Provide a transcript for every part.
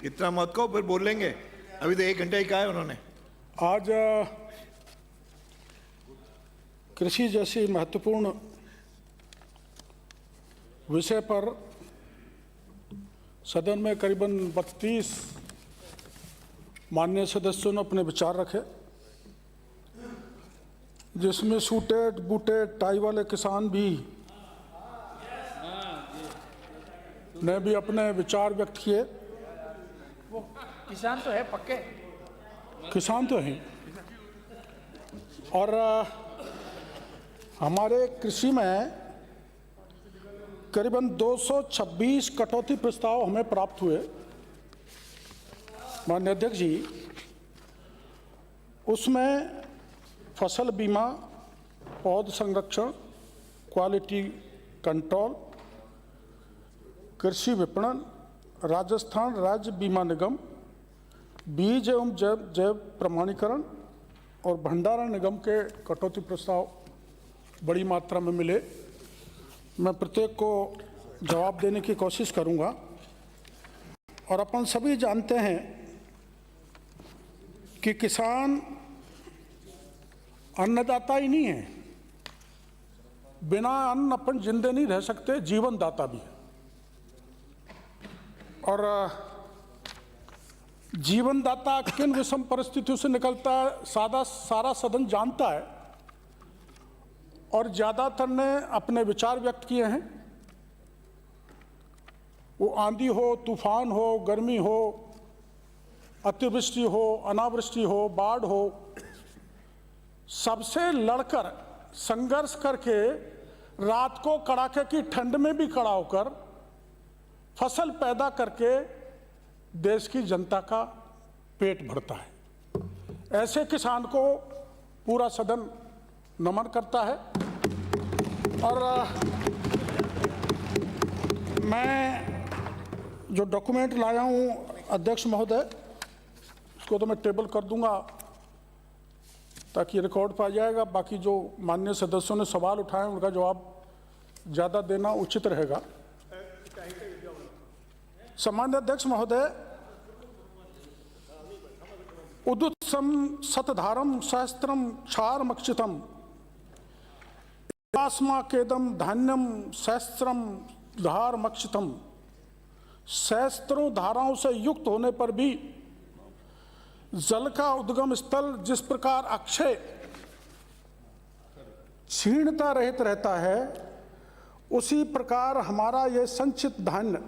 इतना मत कहो, फिर बोल लेंगे। अभी तो 1 घंटा ही कहा है उन्होंने। आज कृषि जैसी महत्वपूर्ण विषय पर सदन में करीबन 32 माननीय सदस्यों ने अपने विचार रखे, जिसमें सूटेड बूटेड टाई वाले किसान भी ने भी अपने विचार व्यक्त किए। वो किसान तो है, पक्के किसान तो हैं। और हमारे कृषि में करीबन 226 कटौती प्रस्ताव हमें प्राप्त हुए माननीय अध्यक्ष जी। उसमें फसल बीमा, पौध संरक्षण, क्वालिटी कंट्रोल, कृषि विपणन, राजस्थान राज्य बीमा निगम, बीज एवं जैव प्रमाणीकरण और भंडारण निगम के कटौती प्रस्ताव बड़ी मात्रा में मिले। मैं प्रत्येक को जवाब देने की कोशिश करूंगा। और अपन सभी जानते हैं कि किसान अन्नदाता ही नहीं है, बिना अन्न अपन जिंदे नहीं रह सकते, जीवन दाता भी है। और जीवन दाता किन विषम परिस्थितियों से निकलता है सारा सदन जानता है, और ज़्यादातर ने अपने विचार व्यक्त किए हैं। वो आंधी हो, तूफान हो, गर्मी हो, अतिवृष्टि हो, अनावृष्टि हो, बाढ़ हो, सबसे लड़कर संघर्ष करके रात को कड़ाके की ठंड में भी खड़ा होकर फसल पैदा करके देश की जनता का पेट भरता है। ऐसे किसान को पूरा सदन नमन करता है। और मैं जो डॉक्यूमेंट लाया हूँ अध्यक्ष महोदय, उसको तो मैं टेबल कर दूंगा ताकि रिकॉर्ड पा जाएगा। बाकी जो माननीय सदस्यों ने सवाल उठाए उनका जवाब ज़्यादा देना उचित रहेगा। सम्माननीय अध्यक्ष महोदय, उदुत्सम सतधारम सहस्त्रम क्षारमक्षितम केदम धान्यम सहस्त्रम धारमक्षितम। सहस्त्रों धाराओं से युक्त होने पर भी जल का उद्गम स्थल जिस प्रकार अक्षय क्षीणता रहित रहता है, उसी प्रकार हमारा ये संचित धान्य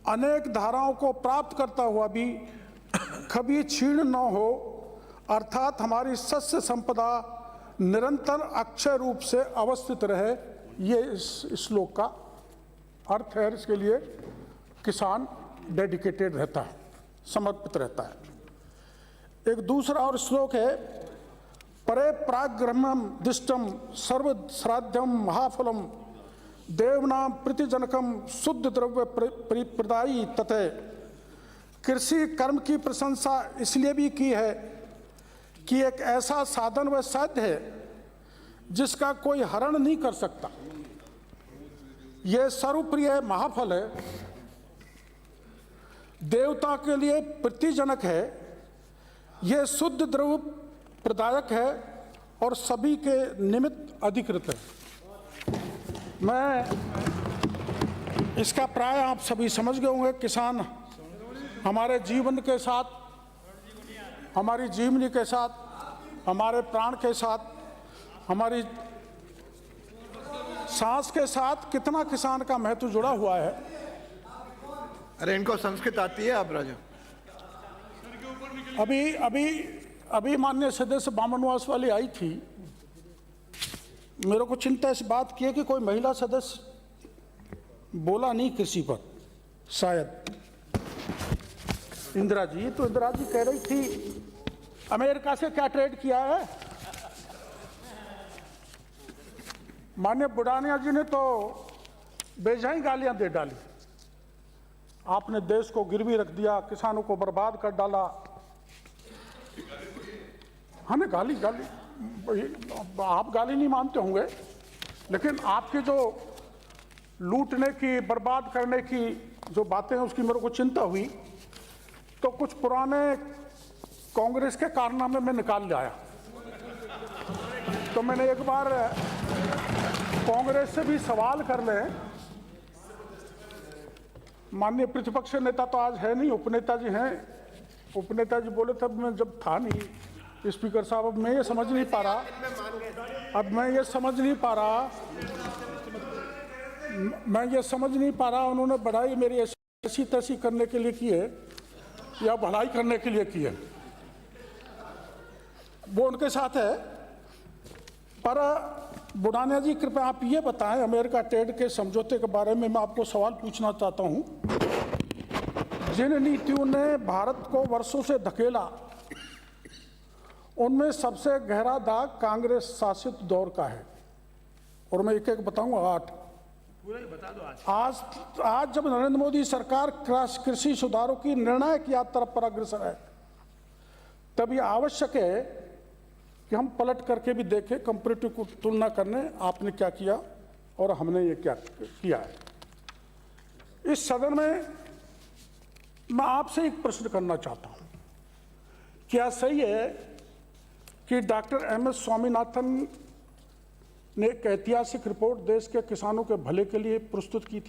अनेक धाराओं को प्राप्त करता हुआ भी कभी क्षीण न हो, अर्थात हमारी शस्य संपदा निरंतर अक्षय रूप से अवस्थित रहे। ये इस श्लोक का अर्थ है। इसके लिए किसान डेडिकेटेड रहता है, समर्पित रहता है। एक दूसरा और श्लोक है, परे प्राग्रह्मम दिष्टम सर्व श्राद्धम महाफलम देवनाम प्रीतिजनकम शुद्ध द्रव्य प्रदायी तथे। कृषि कर्म की प्रशंसा इसलिए भी की है कि एक ऐसा साधन व साध्य है जिसका कोई हरण नहीं कर सकता। यह सर्वप्रिय महाफल है, देवता के लिए प्रीतिजनक है, यह शुद्ध द्रव्य प्रदायक है और सभी के निमित्त अधिकृत है। मैं इसका प्राय आप सभी समझ गए होंगे। किसान हमारे जीवन के साथ, हमारी जीवनी के साथ, हमारे प्राण के साथ, हमारी सांस के साथ कितना किसान का महत्व जुड़ा हुआ है। अरे इनको संस्कृत आती है आप राजा? अभी माननीय सदस्य बामनवास वाली आई थी, मेरे को चिंता इस बात की है कि कोई महिला सदस्य बोला नहीं कृषि पर, शायद इंदिरा जी। तो इंदिरा जी कह रही थी अमेरिका से क्या ट्रेड किया है। माननीय बुढ़ानिया जी ने तो बेजाई गालियां दे डाली। आपने देश को गिरवी रख दिया, किसानों को बर्बाद कर डाला। हाँ, गाली आप गाली नहीं मानते होंगे, लेकिन आपकी जो लूटने की, बर्बाद करने की जो बातें हैं उसकी मेरे को चिंता हुई। तो कुछ पुराने कांग्रेस के कारनामे में निकाल लाया। तो मैंने एक बार कांग्रेस से भी सवाल कर ले, माननीय प्रतिपक्ष नेता तो आज है नहीं, उपनेता जी हैं, उपनेता जी बोले तब मैं जब था नहीं स्पीकर साहब। अब मैं ये समझ नहीं पा रहा उन्होंने बढ़ाई मेरी ऐसी तैसी करने के लिए की है या भलाई करने के लिए की है, वो उनके साथ है। पर बुढ़ानिया जी कृपया आप ये बताएं, अमेरिका ट्रेड के समझौते के बारे में मैं आपको सवाल पूछना चाहता हूं। जिन नीतियों ने भारत को वर्षों से धकेला, उनमें सबसे गहरा दाग कांग्रेस शासित दौर का है, और मैं एक एक बताऊंगा 8। बता दो आज जब नरेंद्र मोदी सरकार कृषि सुधारों की निर्णायक यात्रा पर अग्रसर है, तब यह आवश्यक है कि हम पलट करके भी देखें, कंपैरेटिव को तुलना करने आपने क्या किया और हमने ये क्या किया है। इस सदन में मैं आपसे एक प्रश्न करना चाहता हूं, क्या सही है कि डॉक्टर एम.एस. स्वामीनाथन ने एक ऐतिहासिक रिपोर्ट देश के किसानों के भले के लिए प्रस्तुत की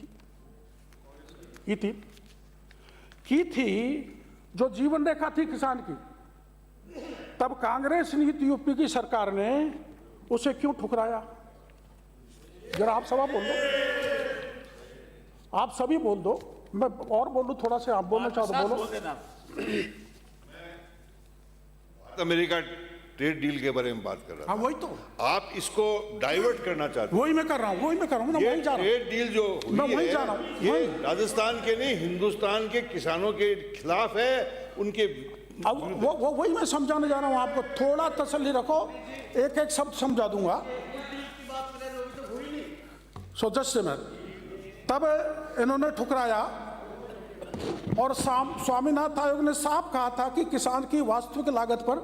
थी जो जीवन रेखा थी किसान की? तब कांग्रेस नीति यूपी की सरकार ने उसे क्यों ठुकराया? जरा आप सभी बोल दो, आप सभी बोल दो, मैं और बोलूं थोड़ा सा, आप बोलना चाहो तो बोलो। अमेरिका ट्रेड डील के बारे में बात कर रहा हाँ वही तो, आप इसको डाइवर्ट करना चाहते हैं। वही मैं कर रहा हूँ ना, वही जा रहा हूँ। ट्रेड डील जो हुई मैं वही है, जा रहा हूँ, ये राजस्थान के नहीं हिंदुस्तान के किसानों के खिलाफ है, उनके अब वो वही मैं समझाने जा रहा हूँ आपको। थोड़ा तसल्ली रखो, एक एक शब्द समझा दूंगा। सो जस्ट से मैं तब इन्होंने ठुकराया और स्वामीनाथन आयोग ने साफ कहा था कि किसान की वास्तविक लागत पर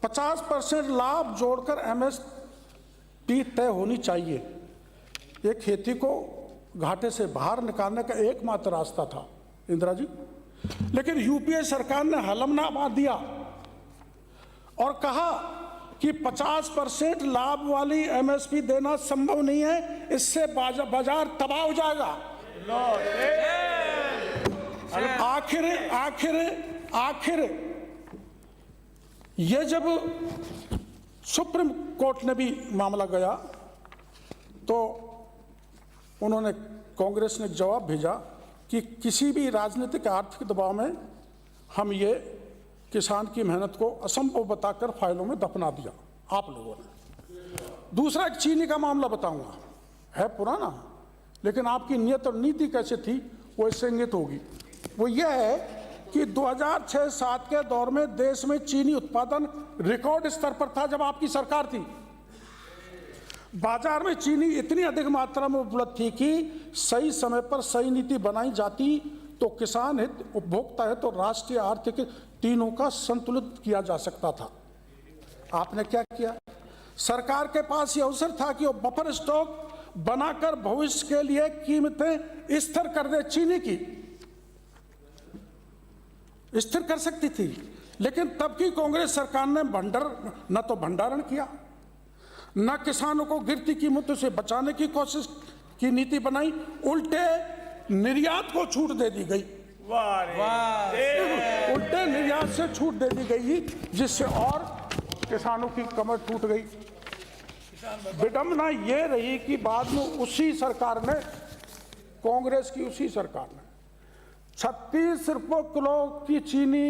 50% लाभ जोड़कर एमएसपी तय होनी चाहिए। ये खेती को घाटे से बाहर निकालने का एकमात्र रास्ता था इंदिरा जी। लेकिन यूपीए सरकार ने हलफनामा दिया और कहा कि 50% लाभ वाली एमएसपी देना संभव नहीं है, इससे बाजार तबाह हो जाएगा। आखिर ये जब सुप्रीम कोर्ट ने भी मामला गया तो उन्होंने, कांग्रेस ने जवाब भेजा कि किसी भी राजनीतिक आर्थिक दबाव में हम ये किसान की मेहनत को असंभव बताकर फाइलों में दफना दिया आप लोगों ने। दूसरा एक चीनी का मामला बताऊंगा, है पुराना, लेकिन आपकी नियत और नीति कैसे थी वो इससे इंगित होगी। वो ये है कि 2006-07 के दौर में देश में चीनी उत्पादन रिकॉर्ड स्तर पर था जब आपकी सरकार थी। बाजार में चीनी इतनी अधिक मात्रा में उपलब्ध थी कि सही समय पर सही नीति बनाई जाती तो किसान हित, उपभोक्ता हित और राष्ट्रीय आर्थिक तीनों का संतुलित किया जा सकता था। आपने क्या किया? सरकार के पास ये अवसर था कि वो बफर स्टॉक बनाकर भविष्य के लिए कीमतें स्थिर कर दे, चीनी की स्थिर कर सकती थी। लेकिन तब की कांग्रेस सरकार ने न तो भंडारण किया, न किसानों को गिरती कीमतों से बचाने की कोशिश की नीति बनाई, उल्टे निर्यात को छूट दे दी गई। उल्टे निर्यात से छूट दे दी गई, जिससे और किसानों की कमर टूट गई। विडंबना ये रही कि बाद में उसी सरकार ने, कांग्रेस की उसी सरकार ने 36 रुपये किलो की चीनी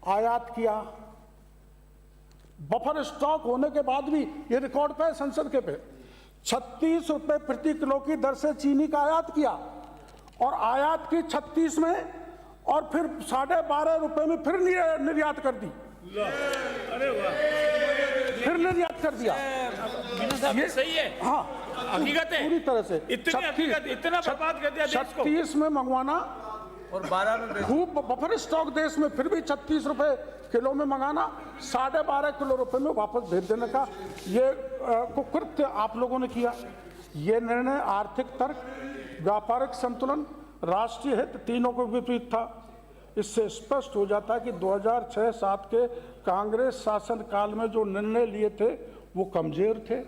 आयात किया। बफर स्टॉक होने के बाद भी ये रिकॉर्ड पे संसद के पे 36 रुपये प्रति किलो की दर से चीनी का आयात किया और आयात की 36 में और फिर 12.5 रुपये में फिर निर्यात कर दी। अरे वाह, फिर निर्यात कर दिया। ये सही है, हाँ हकीकत है, पूरी तरह से इतना बर्बाद कर दिया देश को। 36 में मंगवाना और 12 में खूब बफर स्टॉक देश में, फिर भी 36 रुपए किलो में मंगाना, 12.5 किलो रुपए में वापस भेज देने का ये कुकृत्य आप लोगों ने किया। ये निर्णय आर्थिक तर्क, व्यापारिक संतुलन, राष्ट्रीय हित तीनों को विपरीत था। इससे स्पष्ट हो जाता है कि 2006-07 के कांग्रेस शासन काल में जो निर्णय लिए थे वो कमजोर थे,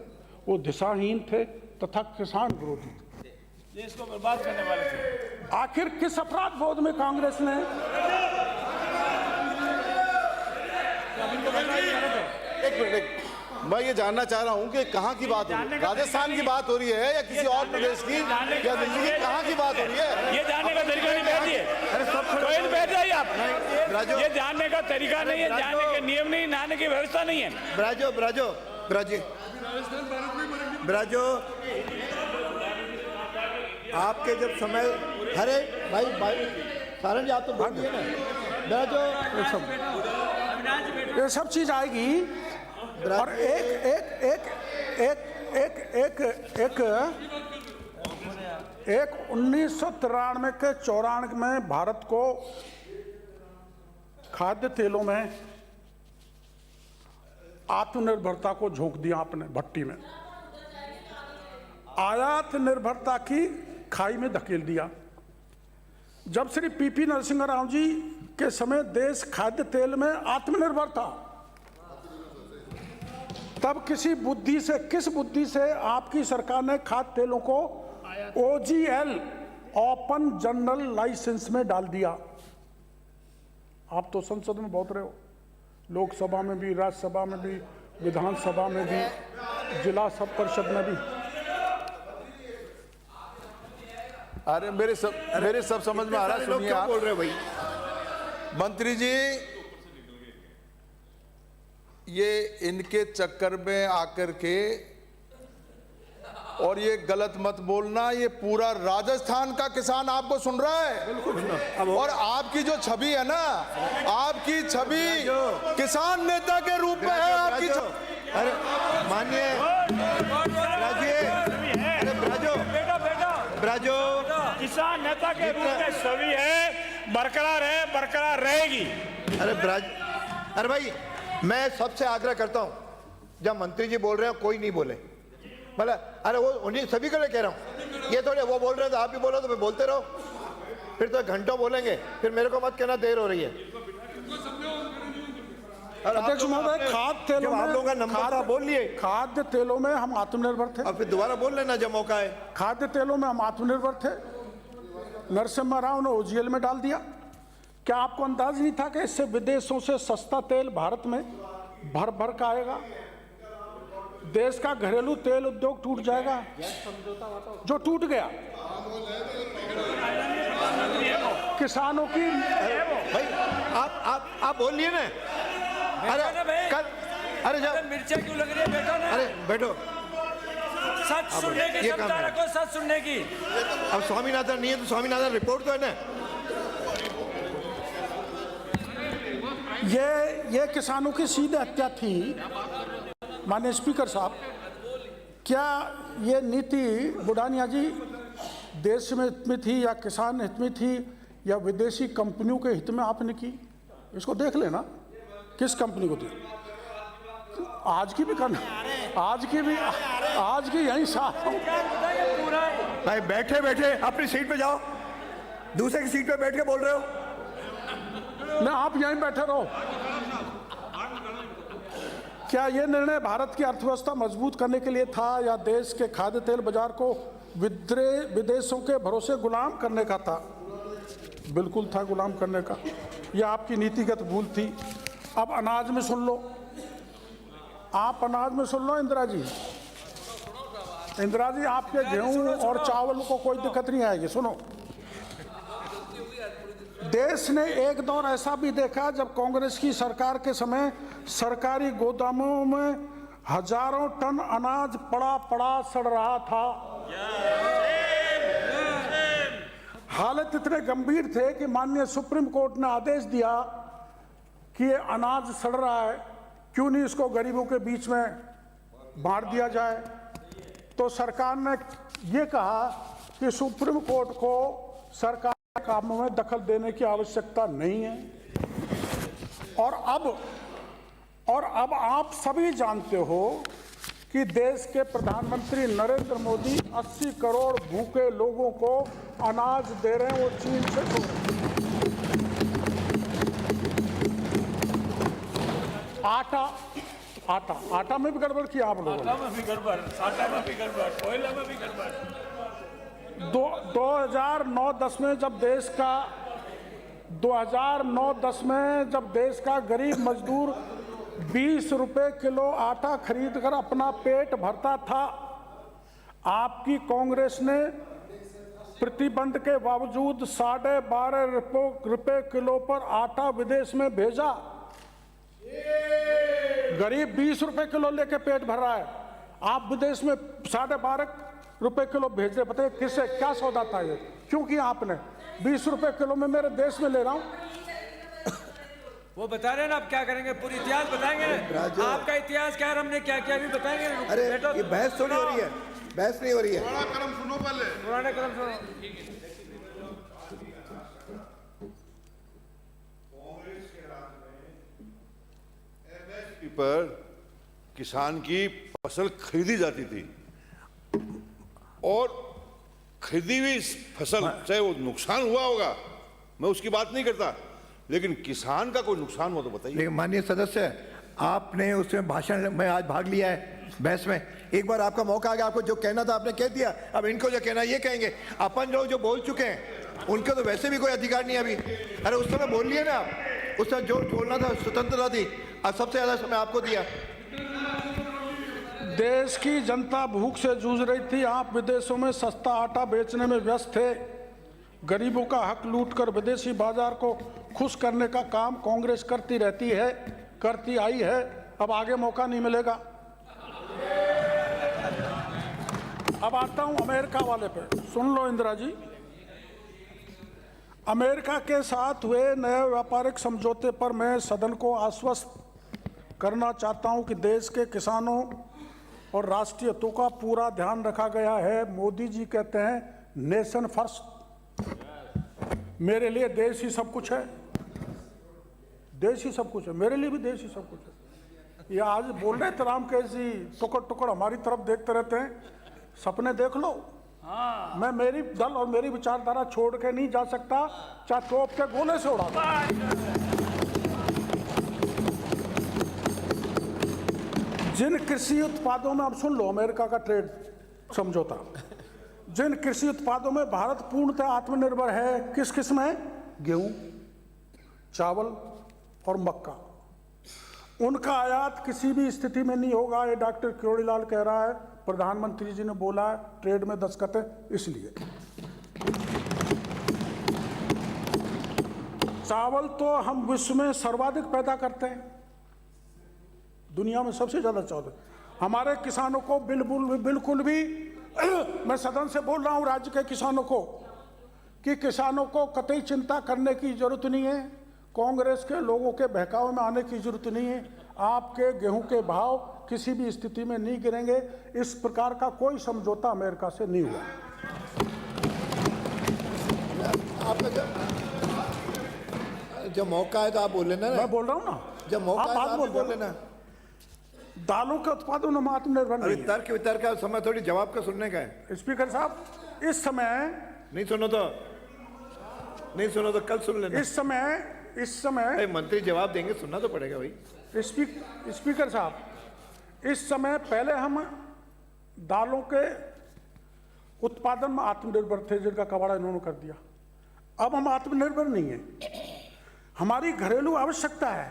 वो दिशाहीन थे तथा किसान विरोधी थे। देश को बर्बाद करने वाले थे। आखिर किस अपराध बोध में कांग्रेस ने एक मिनट, मैं ये जानना चाह रहा हूँ कि कहाँ की बात हो रही है? राजस्थान की बात हो रही है या किसी और प्रदेश की या दिल्ली की? कहाँ की बात हो रही है? ये जानने का तरीका नहीं बैठ दिए, कोई नहीं बैठ जाइए आप। ये जानने का तरीका नहीं है, जानने के नियम नहीं, जानने की व्यवस्था नहीं है। ब्राजो आपके जब समय, अरे भाई सारण जी आप तो बोलिए ना। ब्राजो ये सब चीज आएगी और एक 1993 के 94 में भारत को खाद्य तेलों में आत्मनिर्भरता को झोंक दिया आपने भट्टी में, आयात निर्भरता की खाई में धकेल दिया। जब श्री पीपी नरसिंह राव जी के समय देश खाद्य तेल में आत्मनिर्भर था, तब किस बुद्धि से आपकी सरकार ने खाद्य तेलों को OGL ओपन जनरल लाइसेंस में डाल दिया। आप तो संसद में बहुत रहे हो, लोकसभा में भी, राज्यसभा में भी, विधानसभा में भी, जिला सब परिषद में भी। अरे मेरे सब समझ में आ रहा है। सुनिए, आप बोल रहे हो भाई? मंत्री जी, ये इनके चक्कर में आकर के और ये गलत मत बोलना, ये पूरा राजस्थान का किसान आपको सुन रहा है। और आपकी जो छवि है ना, आपकी छवि किसान नेता के रूप में है आपकी। अरे मानिए ब्राजो किसान नेता के रूप में छवि है, बरकरार है, बरकरार रहेगी। अरे भाई, मैं सबसे आग्रह करता हूं, जब मंत्री जी बोल रहे हो कोई नहीं बोले, मतलब अरे वो उन्हीं सभी को कह रहा हूं। ये थोड़े वो बोल रहे हैं तो आप भी बोलो तो मैं बोलते रहो, फिर तो घंटों बोलेंगे, फिर मेरे को मत कहना देर हो रही है। अध्यक्ष महोदय, खाद्य तेलों में आप लोगों का नंबर था, बोल लिए। खाद्य तेलों में हम आत्मनिर्भर थे। अब फिर दोबारा बोल लेना जब मौका है। खाद्य तेलों में हम आत्मनिर्भर थे, नरसिम्हा राव ने OGL में डाल दिया। क्या आपको अंदाज नहीं था कि इससे विदेशों से सस्ता तेल भारत में भर भर का आएगा? देश का घरेलू तेल उद्योग टूट जाएगा, जो टूट गया। किसानों की भाई आप बोल लिए ना। अरे जब मिर्चा क्यों लग रही है? बैठो ना। अरे बैठो, सच सुनने की क्षमता रखो, सच सुनने की। अब स्वामीनाथन नहीं है तो स्वामीनाथन रिपोर्ट तो है ना। ये किसानों की सीधे हत्या थी। माननीय स्पीकर साहब, क्या ये नीति बुढ़ानिया जी देश में हित में थी या किसान हित में थी या विदेशी कंपनियों के हित में आपने की? इसको देख लेना, किस कंपनी को दी। आज की भी करना, आज की यही साफ। भाई बैठे बैठे अपनी सीट पे जाओ, दूसरे की सीट पे बैठ के बोल रहे हो। ना, आप यहीं बैठे रहो। क्या यह निर्णय भारत की अर्थव्यवस्था मजबूत करने के लिए था या देश के खाद्य तेल बाजार को विदेशों के भरोसे गुलाम करने का था? बिल्कुल था गुलाम करने का। यह आपकी नीतिगत भूल थी। अब अनाज में सुन लो, आप अनाज में सुन लो। इंदिरा जी, आपके गेहूं और चावल को कोई दिक्कत नहीं आएगी। सुनो, देश ने एक दौर ऐसा भी देखा जब कांग्रेस की सरकार के समय सरकारी गोदामों में हजारों टन अनाज पड़ा सड़ रहा था। हालत इतने गंभीर थे कि माननीय सुप्रीम कोर्ट ने आदेश दिया कि ये अनाज सड़ रहा है, क्यों नहीं इसको गरीबों के बीच में बांट दिया जाए। तो सरकार ने ये कहा कि सुप्रीम कोर्ट को सरकार कामों में दखल देने की आवश्यकता नहीं है। और अब आप सभी जानते हो कि देश के प्रधानमंत्री नरेंद्र मोदी 80 करोड़ भूखे लोगों को अनाज दे रहे हैं, वो चीन से छोड़ रहे हैं। आटा में भी गड़बड़ किया आप लोगों ने। आटा में भी गड़बड़, आटा में भी गड़बड़, कोयला में भी गड़बड़। 2009-10 में जब देश का 2009-10 में जब देश का गरीब मजदूर 20 रुपए किलो आटा खरीदकर अपना पेट भरता था, आपकी कांग्रेस ने प्रतिबंध के बावजूद 12.5 रुपए किलो पर आटा विदेश में भेजा। गरीब 20 रुपए किलो लेके पेट भर रहा है, आप विदेश में 12.5 रुपए किलो भेज रहे। बताइए किससे क्या सौदा था ये? क्यों किया आपने? 20 रुपए किलो में मेरे देश में ले रहा हूं। वो बता रहे हैं ना, आप क्या करेंगे? पूरी इतिहास बताएंगे ना, आपका इतिहास क्या है, हमने क्या किया भी बताएंगे। अरे ये बहस थोड़ी हो रही है, बहस नहीं हो रही है। पुराने कदम सुनो। पर किसान की फसल खरीदी जाती थी और खरीदी हुई फसल चाहे वो नुकसान हुआ होगा, मैं उसकी बात नहीं करता, लेकिन किसान का कोई नुकसान हो तो बताइए। लेकिन माननीय सदस्य, आपने उसमें भाषण में आज भाग लिया है बहस में। एक बार आपका मौका आ गया, आपको जो कहना था आपने कह दिया, अब इनको जो कहना ये कहेंगे। अपन लोग जो बोल चुके हैं उनको तो वैसे भी कोई अधिकार नहीं है अभी। अरे उस समय बोल लिए ना आप, उस समय जो बोलना था स्वतंत्रता थी, और सबसे ज्यादा समय आपको दिया। देश की जनता भूख से जूझ रही थी, आप विदेशों में सस्ता आटा बेचने में व्यस्त थे। गरीबों का हक लूटकर विदेशी बाजार को खुश करने का काम कांग्रेस करती रहती है, करती आई है। अब आगे मौका नहीं मिलेगा। अब आता हूं अमेरिका वाले पे, सुन लो इंदिरा जी। अमेरिका के साथ हुए नए व्यापारिक समझौते पर मैं सदन को आश्वस्त करना चाहता हूं कि देश के किसानों और राष्ट्रीय हितों का पूरा ध्यान रखा गया है। मोदी जी कहते हैं नेशन फर्स्ट। मेरे लिए देश ही सब कुछ है, देश ही सब कुछ है, मेरे लिए भी देश ही सब कुछ है। ये आज बोल रहे थे राम केश जी, टुकड़ टुकड़ हमारी तरफ देखते रहते हैं, सपने देख लो। मैं मेरी दल और मेरी विचारधारा छोड़ के नहीं जा सकता, चाहे तोप के गोले से उड़ा दो। जिन कृषि उत्पादों में, अब सुन लो अमेरिका का ट्रेड समझौता, जिन कृषि उत्पादों में भारत पूर्णतः आत्मनिर्भर है, किस किस में? गेहूं, चावल और मक्का। उनका आयात किसी भी स्थिति में नहीं होगा, ये डॉक्टर किरोड़ीलाल कह रहा है, प्रधानमंत्री जी ने बोला है, ट्रेड में दस्तखत है इसलिए। चावल तो हम विश्व में सर्वाधिक पैदा करते हैं, दुनिया में सबसे ज्यादा चावल। हमारे किसानों को बिल्कुल भी मैं सदन से बोल रहा हूं राज्य के किसानों को कि किसानों को कतई चिंता करने की जरूरत नहीं है, कांग्रेस के लोगों के बहकावे में आने की जरूरत नहीं है। आपके गेहूं के भाव किसी भी स्थिति में नहीं गिरेंगे। इस प्रकार का कोई समझौता अमेरिका से नहीं हुआ। आपका जब मौका है तो आप बोल लेना। मैं बोल रहा हूं ना, जब मौका है तो आप बोल लेना। दालों के उत्पादन में आत्मनिर्भर नहीं है। तर्क वितर्क का समय थोड़ी जवाब का सुनने का है। स्पीकर साहब, इस समय नहीं सुनो तो कल सुन लेना। इस समय मंत्री जवाब देंगे, सुनना तो पड़ेगा भाई। स्पीकर साहब, इस समय पहले हम दालों के उत्पादन में आत्मनिर्भर थे, जिनका कबाड़ा इन्होंने कर दिया। अब हम आत्मनिर्भर नहीं है, हमारी घरेलू आवश्यकता है।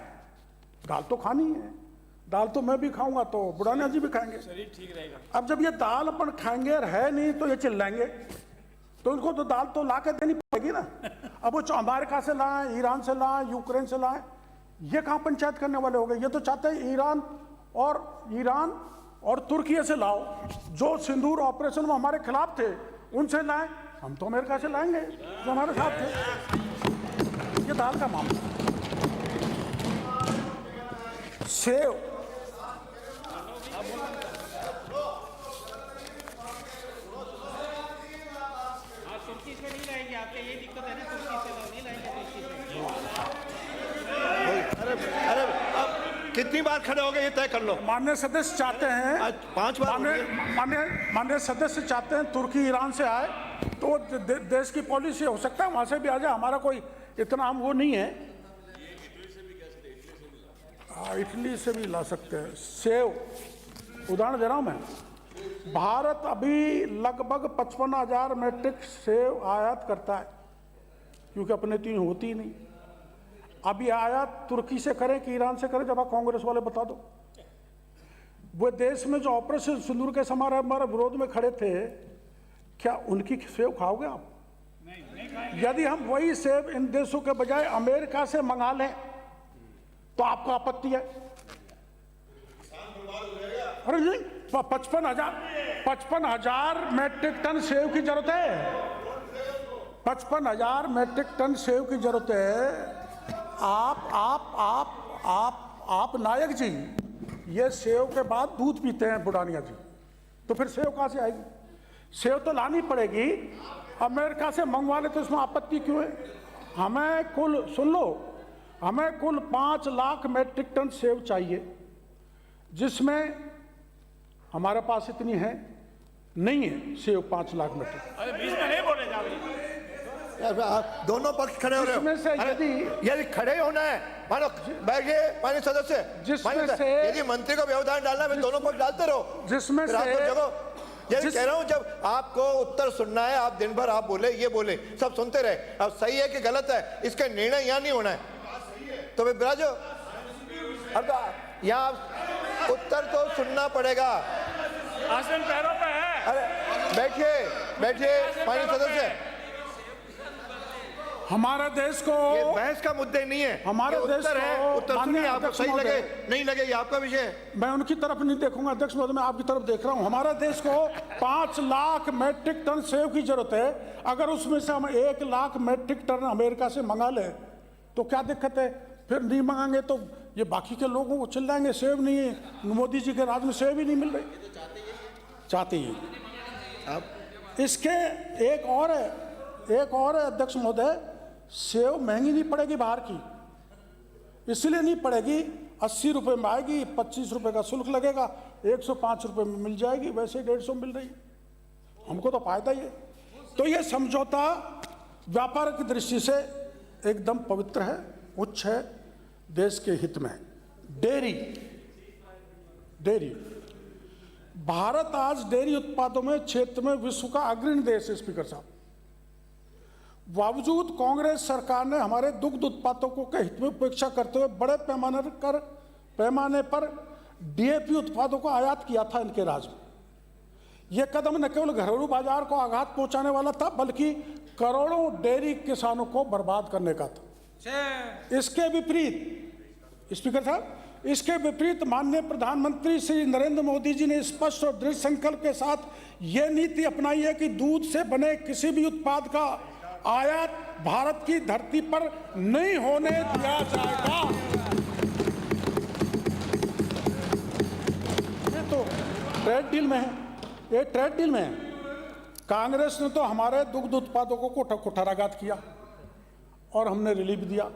दाल तो खानी है, दाल तो मैं भी खाऊंगा तो बुढ़ाना जी भी खाएंगे, शरीर ठीक रहेगा। अब जब ये दाल अपन खाएंगे और है नहीं तो ये चिल्लाएंगे, तो इनको तो दाल तो ला के देनी पड़ेगी ना। अब वो अमेरिका से लाएं, ईरान से लाएं, यूक्रेन से लाएं, ये कहाँ पंचायत करने वाले हो गए। ये तो चाहते हैं ईरान और तुर्की से लाओ, जो सिंदूर ऑपरेशन में हमारे खिलाफ थे उनसे लाएं। हम तो अमेरिका से लाएंगे जो हमारे साथ थे। ये दाल का मामला। सेव, अरे अब कितनी बार खड़े हो गए ये तय कर लो। माननीय सदस्य चाहते हैं, आज 5 बार माननीय सदस्य चाहते हैं तुर्की ईरान से आए तो देश की पॉलिसी हो सकता है वहां से भी आ जाए, हमारा कोई इतना हम वो नहीं है। इटली से भी ला सकते हैं। सेव, उदाहरण दे रहा हूं मैं, भारत अभी लगभग 55,000 मैट्रिक सेव आयात करता है, क्योंकि अपने तो होती ही नहीं। अभी आयात तुर्की से करें कि ईरान से करें, जब आप कांग्रेस वाले बता दो। वो देश में जो ऑपरेशन सिंदूर के समय हमारे विरोध में खड़े थे, क्या उनकी सेव खाओगे आप? यदि हम वही सेब इन देशों के बजाय अमेरिका से मंगा लें तो आपको आपत्ति है? अरे नहीं, 55,000 मैट्रिक टन सेब की जरूरत है। 55,000 मैट्रिक टन सेब की जरूरत है। आप नायक जी, ये सेव के बाद दूध पीते हैं बुढ़ानिया जी, तो फिर सेव कहां से आएगी? सेव तो लानी पड़ेगी, अमेरिका से मंगवा ले तो इसमें आपत्ति क्यों है? हमें कुल, सुन लो, हमें कुल 5 लाख मैट्रिक टन सेव चाहिए, जिसमें हमारे पास इतनी है नहीं है सेव 5 लाख मैट्रिक। अरे बीच में नहीं बोले जा रही। आप दोनों पक्ष खड़े हो रहे हो। इसमें से यदि खड़े होना है, मानो बैठिए माननीय सदस्य, जिसमें से यदि मंत्री को व्यवधान डालना है, दोनों पक्ष डालते रहो। जिसमें से यही कह रहा हूं, जब आपको उत्तर सुनना है, आप दिन भर आप बोले, ये बोले, सब सुनते रहे। अब सही है कि गलत है, इसका निर्णय यहाँ नहीं होना है। तो फिर बिराजो, अब यहाँ उत्तर तो सुनना पड़ेगा। आसन पैरों पे है। अरे बैठिए माननीय सदस्य, हमारे देश को, ये बहस का मुद्दे नहीं है, हमारे ये देश उत्तर है, को उत्तर सुनिए। माननीय आपको अध्यक्ष सही लगे महोदय, नहीं लगे, ये आपका विषय है। मैं उनकी तरफ नहीं देखूंगा अध्यक्ष महोदय, मैं आपकी तरफ देख रहा हूं। हमारे देश को 5 लाख मैट्रिक टन सेव की जरूरत है। अगर उसमें से हम 1 लाख मैट्रिक टन अमेरिका से मंगा ले तो क्या दिक्कत है? फिर नहीं मंगाएंगे तो ये बाकी के लोगों को चिल्लाएंगे सेव नहीं है, मोदी जी के राज में सेव ही नहीं मिल रही। चाहते ही अब इसके एक और है अध्यक्ष महोदय, सेव महंगी नहीं पड़ेगी बाहर की, इसलिए नहीं पड़ेगी, 80 रुपये में आएगी, 25 रुपये का शुल्क लगेगा, 105 रुपये में मिल जाएगी, वैसे 150 मिल रही है। हमको तो फायदा ही है। तो ये समझौता व्यापार की दृष्टि से एकदम पवित्र है, उच्च है, देश के हित में। डेयरी, भारत आज डेयरी उत्पादों में क्षेत्र में विश्व का अग्रणी देश है स्पीकर साहब। बावजूद कांग्रेस सरकार ने हमारे दुग्ध उत्पादकों के हित में उपेक्षा करते हुए बड़े पैमाने पर डीएपी उत्पादों को आयात किया था इनके राज में। यह कदम न केवल घरेलू बाजार को आघात पहुंचाने वाला था, बल्कि करोड़ों डेयरी किसानों को बर्बाद करने का था। इसके विपरीत स्पीकर साहब, इसके विपरीत माननीय प्रधानमंत्री श्री नरेंद्र मोदी जी ने स्पष्ट और दृढ़ संकल्प के साथ यह नीति अपनाई है कि दूध से बने किसी भी उत्पाद का आयात भारत की धरती पर नहीं होने दिया जाएगा। ये तो ट्रेड डील में है, ये ट्रेड डील में है। कांग्रेस ने तो हमारे दुग्ध उत्पादकों को कुठाराघात किया और हमने रिलीफ दिया,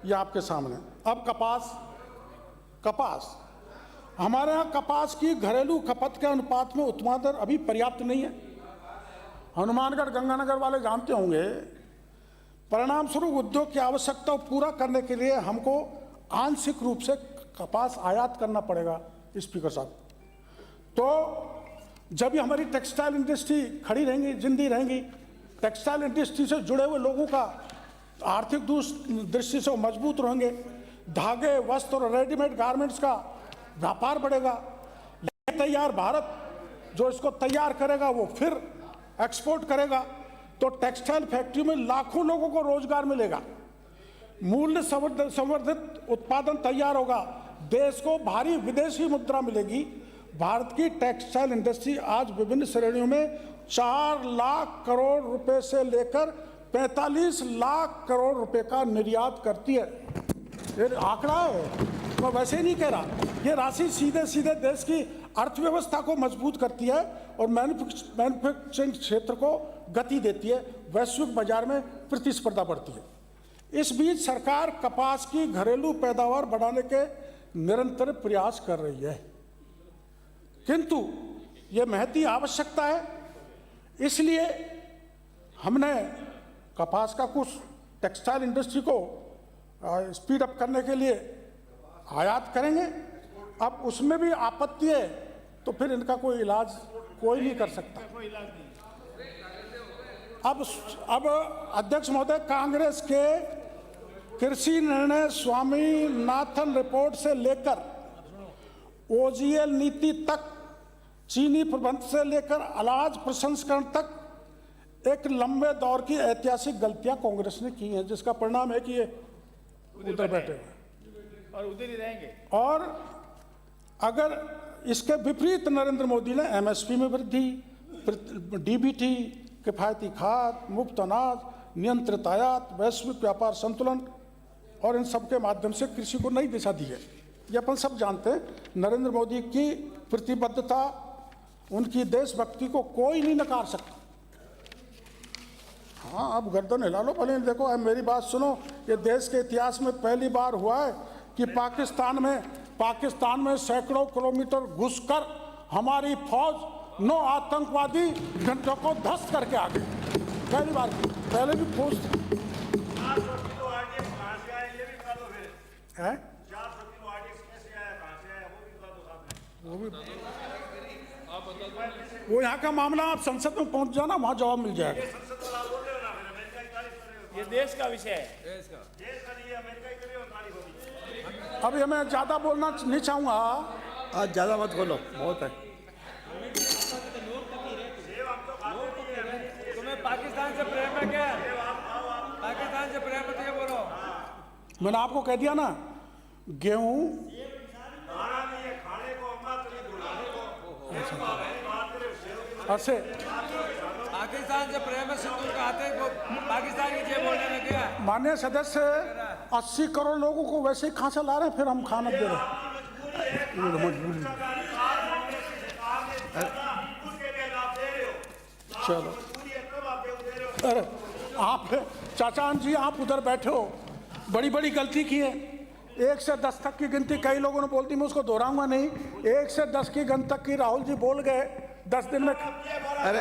ये आपके सामने। अब कपास, हमारे यहाँ कपास की घरेलू खपत के अनुपात में उत्पादन अभी पर्याप्त नहीं है। हनुमानगढ़ गंगानगर वाले जानते होंगे, परिणाम स्वरूप उद्योग की आवश्यकता को पूरा करने के लिए हमको आंशिक रूप से कपास आयात करना पड़ेगा स्पीकर साहब। तो जब भी हमारी टेक्सटाइल इंडस्ट्री खड़ी रहेंगी, जिंदी रहेंगी, टेक्सटाइल इंडस्ट्री से जुड़े हुए लोगों का आर्थिक दृष्टि से मजबूत रहेंगे, धागे, वस्त्र और रेडीमेड गारमेंट्स का व्यापार बढ़ेगा। तैयार भारत जो इसको तैयार करेगा वो फिर एक्सपोर्ट करेगा, तो टेक्सटाइल फैक्ट्री में लाखों लोगों को रोजगार मिलेगा, मूल्य संवर्धित उत्पादन तैयार होगा, देश को भारी विदेशी मुद्रा मिलेगी। भारत की टेक्सटाइल इंडस्ट्री आज विभिन्न श्रेणियों में 4 लाख करोड़ रुपए से लेकर 45 लाख करोड़ रुपए का निर्यात करती है। ये आंकड़ा है, मैं वैसे ही नहीं कह रहा। ये राशि सीधे सीधे देश की अर्थव्यवस्था को मजबूत करती है और मैन्युफैक्चरिंग क्षेत्र को गति देती है, वैश्विक बाजार में प्रतिस्पर्धा बढ़ती है। इस बीच सरकार कपास की घरेलू पैदावार बढ़ाने के निरंतर प्रयास कर रही है, किंतु यह महती आवश्यकता है। इसलिए हमने कपास का कुछ टेक्सटाइल इंडस्ट्री को स्पीड अप करने के लिए आयात करेंगे। अब उसमें भी आपत्ति है तो फिर इनका कोई इलाज कोई नहीं कर सकता। अब अध्यक्ष महोदय, कांग्रेस के कृषि निर्णय स्वामीनाथन रिपोर्ट से लेकर ओजीएल नीति तक, चीनी प्रबंध से लेकर अनाज प्रसंस्करण तक एक लंबे दौर की ऐतिहासिक गलतियां कांग्रेस ने की हैं, जिसका परिणाम है कि ये उधर बैठे हुए और उधर ही रहेंगे। और अगर इसके विपरीत नरेंद्र मोदी ने एमएसपी में वृद्धि, डीबीटी, किफायती खाद, मुफ्त अनाज, नियंत्रित आयात, वैश्विक व्यापार संतुलन और इन सब के माध्यम से कृषि को नई दिशा दी है। ये अपन सब जानते हैं। नरेंद्र मोदी की प्रतिबद्धता, उनकी देशभक्ति को कोई नहीं नकार सकता। हाँ, अब गर्दन हिला लो भले। देखो, अब मेरी बात सुनो, ये देश के इतिहास में पहली बार हुआ है कि पाकिस्तान में सैकड़ों किलोमीटर घुसकर हमारी फौज 9 आतंकवादी घंटों को ध्वस्त करके आ गई। पहली बार। पहले भी फौज है, वो यहाँ का मामला आप संसद में पहुंच जाना, वहां जवाब मिल जाएगा। ये देश का विषय है। अब ये मैं ज्यादा बोलना नहीं चाहूंगा। आज ज़्यादा मत खोलो, बहुत है। तुम्हें पाकिस्तान से प्रेम है क्या? पाकिस्तान से प्रेम है तो ये बोलो। मैंने आपको कह दिया ना, गेहूं ऐसे पाकिस्तान से प्रेम है, सिंदूर का आते ही वो पाकिस्तान की जेब बोलने लगे क्या? माननीय सदस्य 80 करोड़ लोगों को वैसे ही कहाँ से ला रहे हैं, फिर हम खाना दे रहे हैं। मजबूरी। चलो, अरे आप चाचान जी, आप उधर बैठे हो, बड़ी बड़ी गलती की है। 1 से 10 तक की गिनती कई लोगों ने बोलती, मैं उसको दोहराऊंगा नहीं। 1 से 10 की गिनती तक की राहुल जी बोल गए 10 दिन में। अरे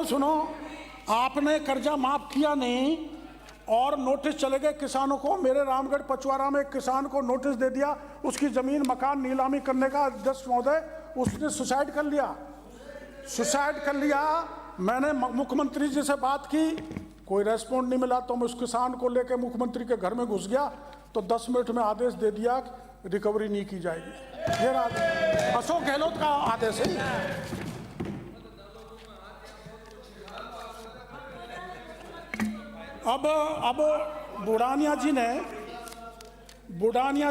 सुनो, आपने कर्जा माफ किया नहीं और नोटिस चले गए किसानों को। मेरे रामगढ़ पचवारा में एक किसान को नोटिस दे दिया, उसकी जमीन मकान नीलामी करने का। अध्यक्ष महोदय, उसने सुसाइड कर लिया। मैंने मुख्यमंत्री जी से बात की, कोई रेस्पॉन्ड नहीं मिला, तो मैं उस किसान को लेकर मुख्यमंत्री के घर में घुस गया, तो 10 मिनट में आदेश दे दिया रिकवरी नहीं की जाएगी। ये अशोक गहलोत का आदेश है। अब बुढ़ानिया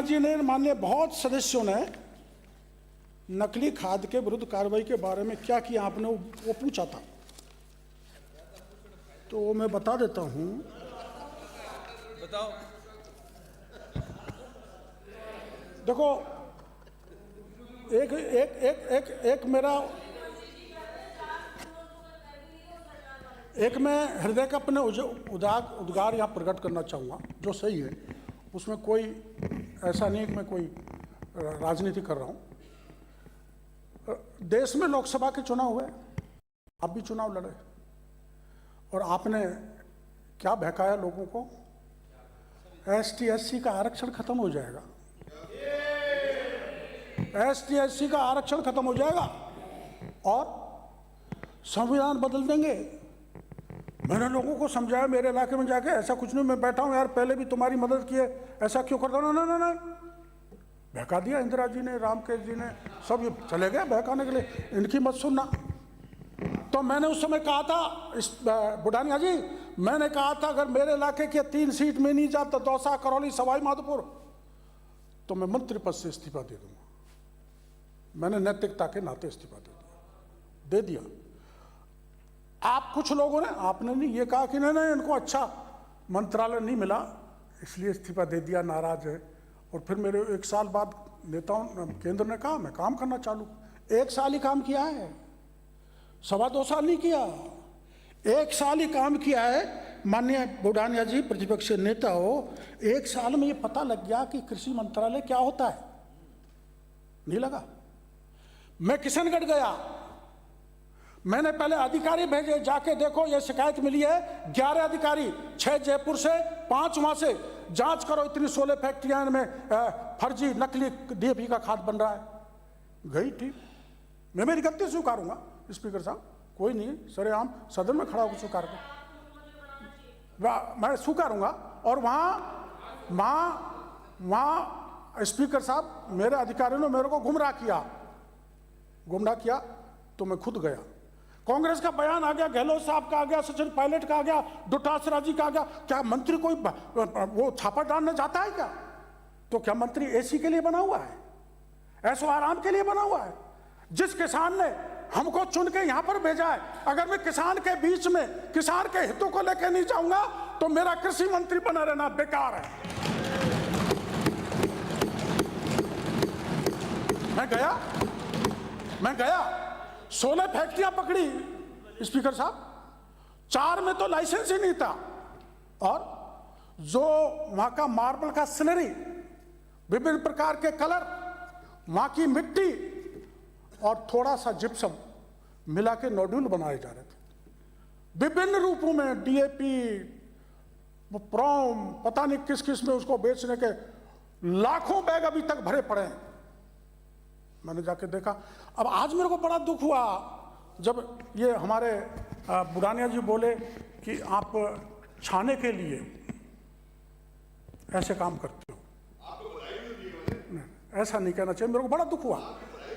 जी ने माननीय बहुत सदस्यों ने नकली खाद के विरुद्ध कार्रवाई के बारे में क्या किया, आपने वो पूछा था, तो मैं बता देता हूं। बताओ। देखो, एक मैं हृदय का अपने उद्गार यहाँ प्रकट करना चाहूँगा, जो सही है। उसमें कोई ऐसा नहीं है कि मैं कोई राजनीति कर रहा हूँ। देश में लोकसभा के चुनाव हुए, आप भी चुनाव लड़े, और आपने क्या बहकाया लोगों को? ST/SC का आरक्षण खत्म हो जाएगा। ST/SC का आरक्षण खत्म हो जाएगा और संविधान बदल देंगे। मैंने लोगों को समझाया मेरे इलाके में जाके, ऐसा कुछ नहीं, मैं बैठा हूं यार, पहले भी तुम्हारी मदद की है, ऐसा क्यों करता हूं? ना, बहका दिया इंदिरा जी ने, रामकेश जी ने, सब ये चले गए बहकाने के लिए। इनकी मत सुनना। तो मैंने उस समय कहा था, इस बुढ़ानिया जी, मैंने कहा था अगर मेरे इलाके के 3 सीट में नहीं जाता, दौसा, करौली, सवाई माधोपुर, तो मैं मंत्री पद से इस्तीफा दे दूंगा। मैंने नैतिकता के नाते इस्तीफा दे दिया। आप कुछ लोगों ने, आपने नहीं, ये कहा कि नहीं इनको अच्छा मंत्रालय नहीं मिला इसलिए इस्तीफा दे दिया, नाराज है। और फिर मेरे 1 साल बाद नेताओं केंद्र ने कहा मैं काम करना चालू। 1 साल ही काम किया है, 2.25 साल नहीं किया, 1 साल ही काम किया है। माननीय बुढ़ानिया जी, प्रतिपक्ष नेता हो, 1 साल में ये पता लग गया कि कृषि मंत्रालय क्या होता है? नहीं लगा। मैं किशनगढ़ गया, मैंने पहले अधिकारी भेजे, जाके देखो ये शिकायत मिली है 11 अधिकारी, 6 जयपुर से, 5 वहां से, जांच करो इतनी 16 फैक्ट्रियां में फर्जी नकली डीएपी का खाद बन रहा है। गई ठीक, मैं मेरी गलती स्वीकारूंगा स्पीकर साहब, कोई नहीं, सरेआम सदन में खड़ा होकर स्वीकार कर, मैं स्वीकारूंगा। और वहां स्पीकर साहब मेरे अधिकारियों ने मेरे को गुमराह किया तो मैं खुद गया। कांग्रेस का बयान आ गया, गहलोत साहब का आ गया, सचिन पायलट का आ गया, डोटासरा जी का आ गया। क्या मंत्री कोई वो छापा डालने जाता है क्या? तो क्या मंत्री एसी के लिए बना हुआ है, ऐसो आराम के लिए बना हुआ है? जिस किसान ने हमको चुन के यहां पर भेजा है, अगर मैं किसान के बीच में किसान के हितों को लेकर नहीं जाऊंगा तो मेरा कृषि मंत्री बना रहना बेकार है। मैं गया 16 फैक्ट्रियां पकड़ी स्पीकर साहब, 4 में तो लाइसेंस ही नहीं था। और जो वहां का मार्बल का स्लरी, विभिन्न प्रकार के कलर, वहां की मिट्टी और थोड़ा सा जिप्सम मिला के नोड्यूल बनाए जा रहे थे विभिन्न रूपों में, डीएपी, प्रोम, पता नहीं किस किस में उसको बेचने के लाखों बैग अभी तक भरे पड़े हैं। मैंने जाके देखा। अब आज मेरे को बड़ा दुख हुआ जब ये हमारे बुरानिया जी बोले कि आप छाने के लिए ऐसे काम करते हो। ऐसा नहीं कहना चाहिए, मेरे को बड़ा दुख हुआ।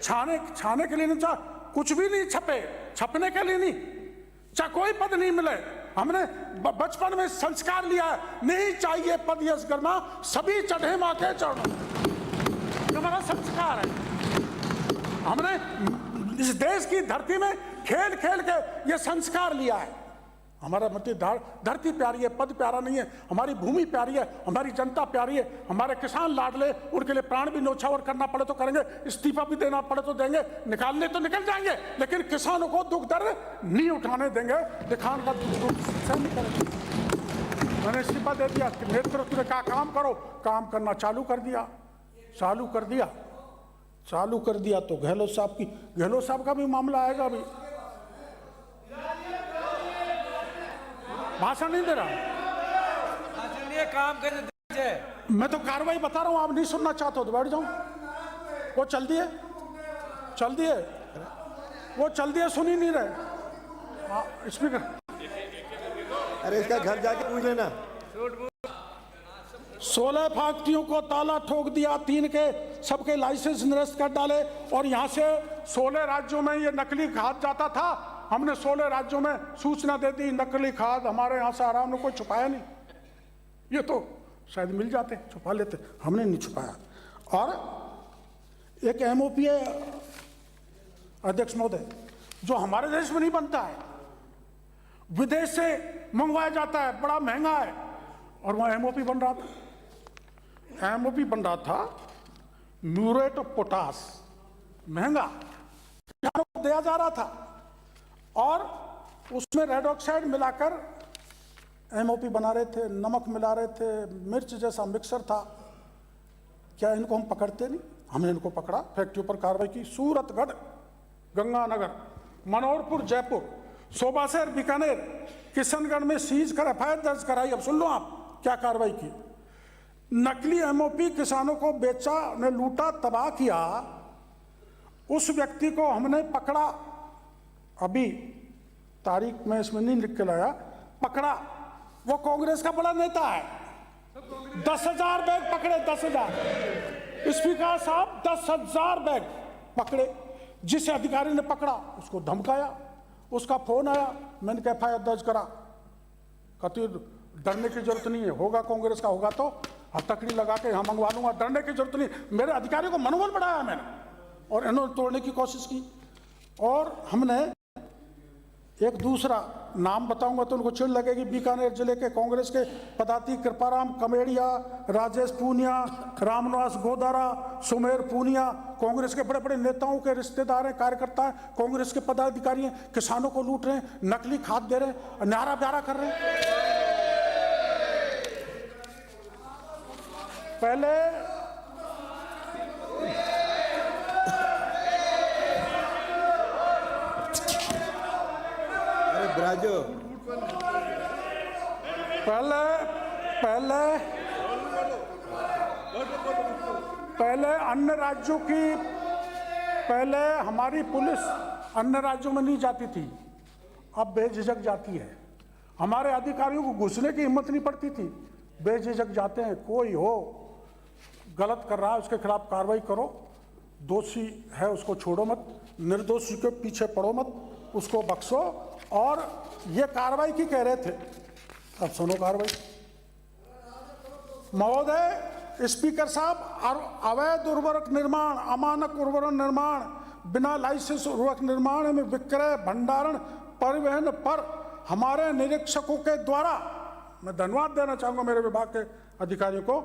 छाने के लिए नहीं, चाह कुछ भी नहीं छपे, छपने के लिए नहीं, चाहे कोई पद नहीं मिले। हमने बचपन में संस्कार लिया है, नहीं चाहिए पद यश गर्मा, सभी चढ़े मां के चरणों, हमारा संस्कार है। हमने इस देश की धरती में खेल खेल के ये संस्कार लिया है। हमारा मतलब धरती प्यारी है, पद प्यारा नहीं है। हमारी भूमि प्यारी है, हमारी जनता प्यारी है, हमारे किसान लाडले, उनके लिए प्राण भी न्यौछावर करना पड़े तो करेंगे, इस्तीफा भी देना पड़े तो देंगे, निकालने तो निकल जाएंगे, लेकिन किसानों को दुख दर्द नहीं उठाने देंगे। किसान का दुख सहन नहीं करेंगे। मैंने इस्तीफा दे दिया, नेतृत्व ने कहा काम करो, काम करना चालू कर दिया तो गहलोत साहब का भी मामला आएगा। अभी भाषण नहीं दे रहा, काम करने दीजिए। मैं तो कार्रवाई बता रहा हूं, आप नहीं सुनना चाहते हो तो बैठ जाऊं। वो चल दिए, सुन ही नहीं रहे। स्पीकर, अरे इसका घर जाके पूछ लेना। 16 फैक्ट्रियों को ताला ठोक दिया, 3 के सबके लाइसेंस निरस्त कर डाले। और यहां से 16 राज्यों में ये नकली खाद जाता था। हमने 16 राज्यों में सूचना दे दी, नकली खाद हमारे यहां से आराम ने कोई छुपाया नहीं। ये तो शायद मिल जाते, छुपा लेते, हमने नहीं छुपाया। और एक एमओपी है अध्यक्ष महोदय, जो हमारे देश में नहीं बनता है, विदेश से मंगवाया जाता है, बड़ा महंगा है। और वहां एमओपी बन रहा था म्यूरेट ऑफ पोटास, महंगा, किसानों को दिया जा रहा था। और उसमें रेड ऑक्साइड मिलाकर एमओपी बना रहे थे, नमक मिला रहे थे, मिर्च जैसा मिक्सर था। क्या इनको हम पकड़ते नहीं? हमने इनको पकड़ा, फैक्ट्रियों पर कार्रवाई की। सूरतगढ़, गंगानगर, मनोहरपुर, जयपुर, सोबाशहर, बीकानेर, किशनगढ़ में सीज कर एफआईआर दर्ज कराई। अब सुन लो आप क्या कार्रवाई की। नकली एमओपी किसानों को बेचा, ने लूटा, तबाह किया। उस व्यक्ति को हमने पकड़ा, अभी तारीख में इसमें नहीं लिख के लाया, पकड़ा। वो कांग्रेस का बड़ा नेता है। 10,000 बैग पकड़े, 10,000। स्पीकर साहब 10,000 बैग पकड़े। जिस अधिकारी ने पकड़ा उसको धमकाया, उसका फोन आया, मैंने कहा एफआईआर दर्ज करा। कहती डरने की जरूरत नहीं है, होगा कांग्रेस का होगा तो हथकड़ी लगा के यहाँ मंगवा लूंगा, डरने की जरूरत नहीं। मेरे अधिकारियों को मनोबल बढ़ाया मैंने, और इन्होंने तोड़ने की कोशिश की। और हमने एक दूसरा नाम बताऊंगा तो उनको चिढ़ लगेगी, बीकानेर जिले के कांग्रेस के पदाधिकारी कृपाराम कमेड़िया, राजेश पूनिया, रामनिवास गोदारा, सुमेर पूनिया, कांग्रेस के बड़े बड़े नेताओं के रिश्तेदार हैं, कार्यकर्ता हैं, कांग्रेस के पदाधिकारी हैं, किसानों को लूट रहे हैं, नकली खाद दे रहे हैं, न्यारा प्यारा कर रहे हैं। पहले राजू पहले पहले पहले अन्य राज्यों की पहले हमारी पुलिस अन्य राज्यों में नहीं जाती थी, अब बेझिझक जाती है। हमारे अधिकारियों को घुसने की हिम्मत नहीं पड़ती थी, बेझिझक जाते हैं। कोई हो गलत कर रहा है उसके खिलाफ कार्रवाई करो, दोषी है उसको छोड़ो मत, निर्दोषी के पीछे पड़ो मत, उसको बख्शो। और ये कार्रवाई की कह रहे थे, अब सुनो कार्रवाई। महोदय स्पीकर साहब, अवैध उर्वरक निर्माण, अमानक उर्वरक निर्माण, बिना लाइसेंस उर्वरक निर्माण में विक्रय, भंडारण, परिवहन पर हमारे निरीक्षकों के द्वारा, मैं धन्यवाद देना चाहूंगा मेरे विभाग के अधिकारियों को,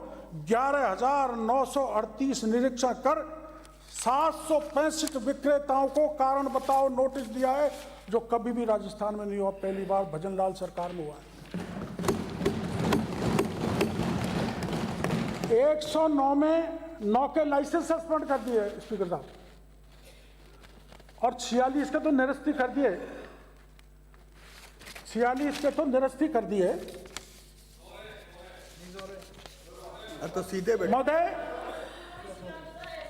11,938 निरीक्षण कर 765 विक्रेताओं को कारण बताओ नोटिस दिया है, जो कभी भी राजस्थान में नहीं हुआ, पहली बार भजनलाल सरकार में हुआ है। 109 में 9 के लाइसेंस सस्पेंड कर दिए स्पीकर साहब, और 46 के तो निरस्ती कर दिए, 46 के तो निरस्ती कर दिए। तो सीधे बैठ। महोदय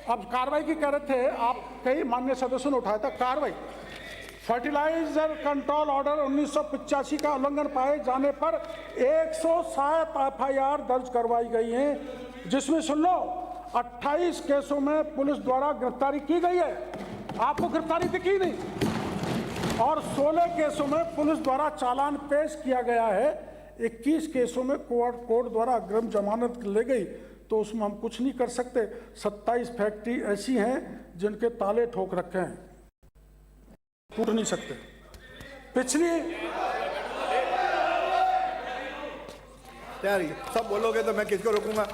अब कार्रवाई की कह रहे थे आप, कई माननीय सदस्यों ने उठाया था कार्रवाई। फर्टिलाइजर कंट्रोल ऑर्डर 1985 का उल्लंघन पाए जाने पर 107 एफआईआर दर्ज करवाई गई हैं, जिसमें सुन लो 28 केसों में पुलिस द्वारा गिरफ्तारी की गई है, आपको गिरफ्तारी तो की नहीं, और 16 केसों में पुलिस द्वारा चालान पेश किया गया है। 21 केसों में कोर्ट द्वारा अग्रिम जमानत ले गई, तो उसमें हम कुछ नहीं कर सकते। 27 फैक्ट्री ऐसी हैं जिनके ताले ठोक रखे हैं, टूट नहीं सकते। पिछली यार सब बोलोगे तो मैं किसको रोकूंगा?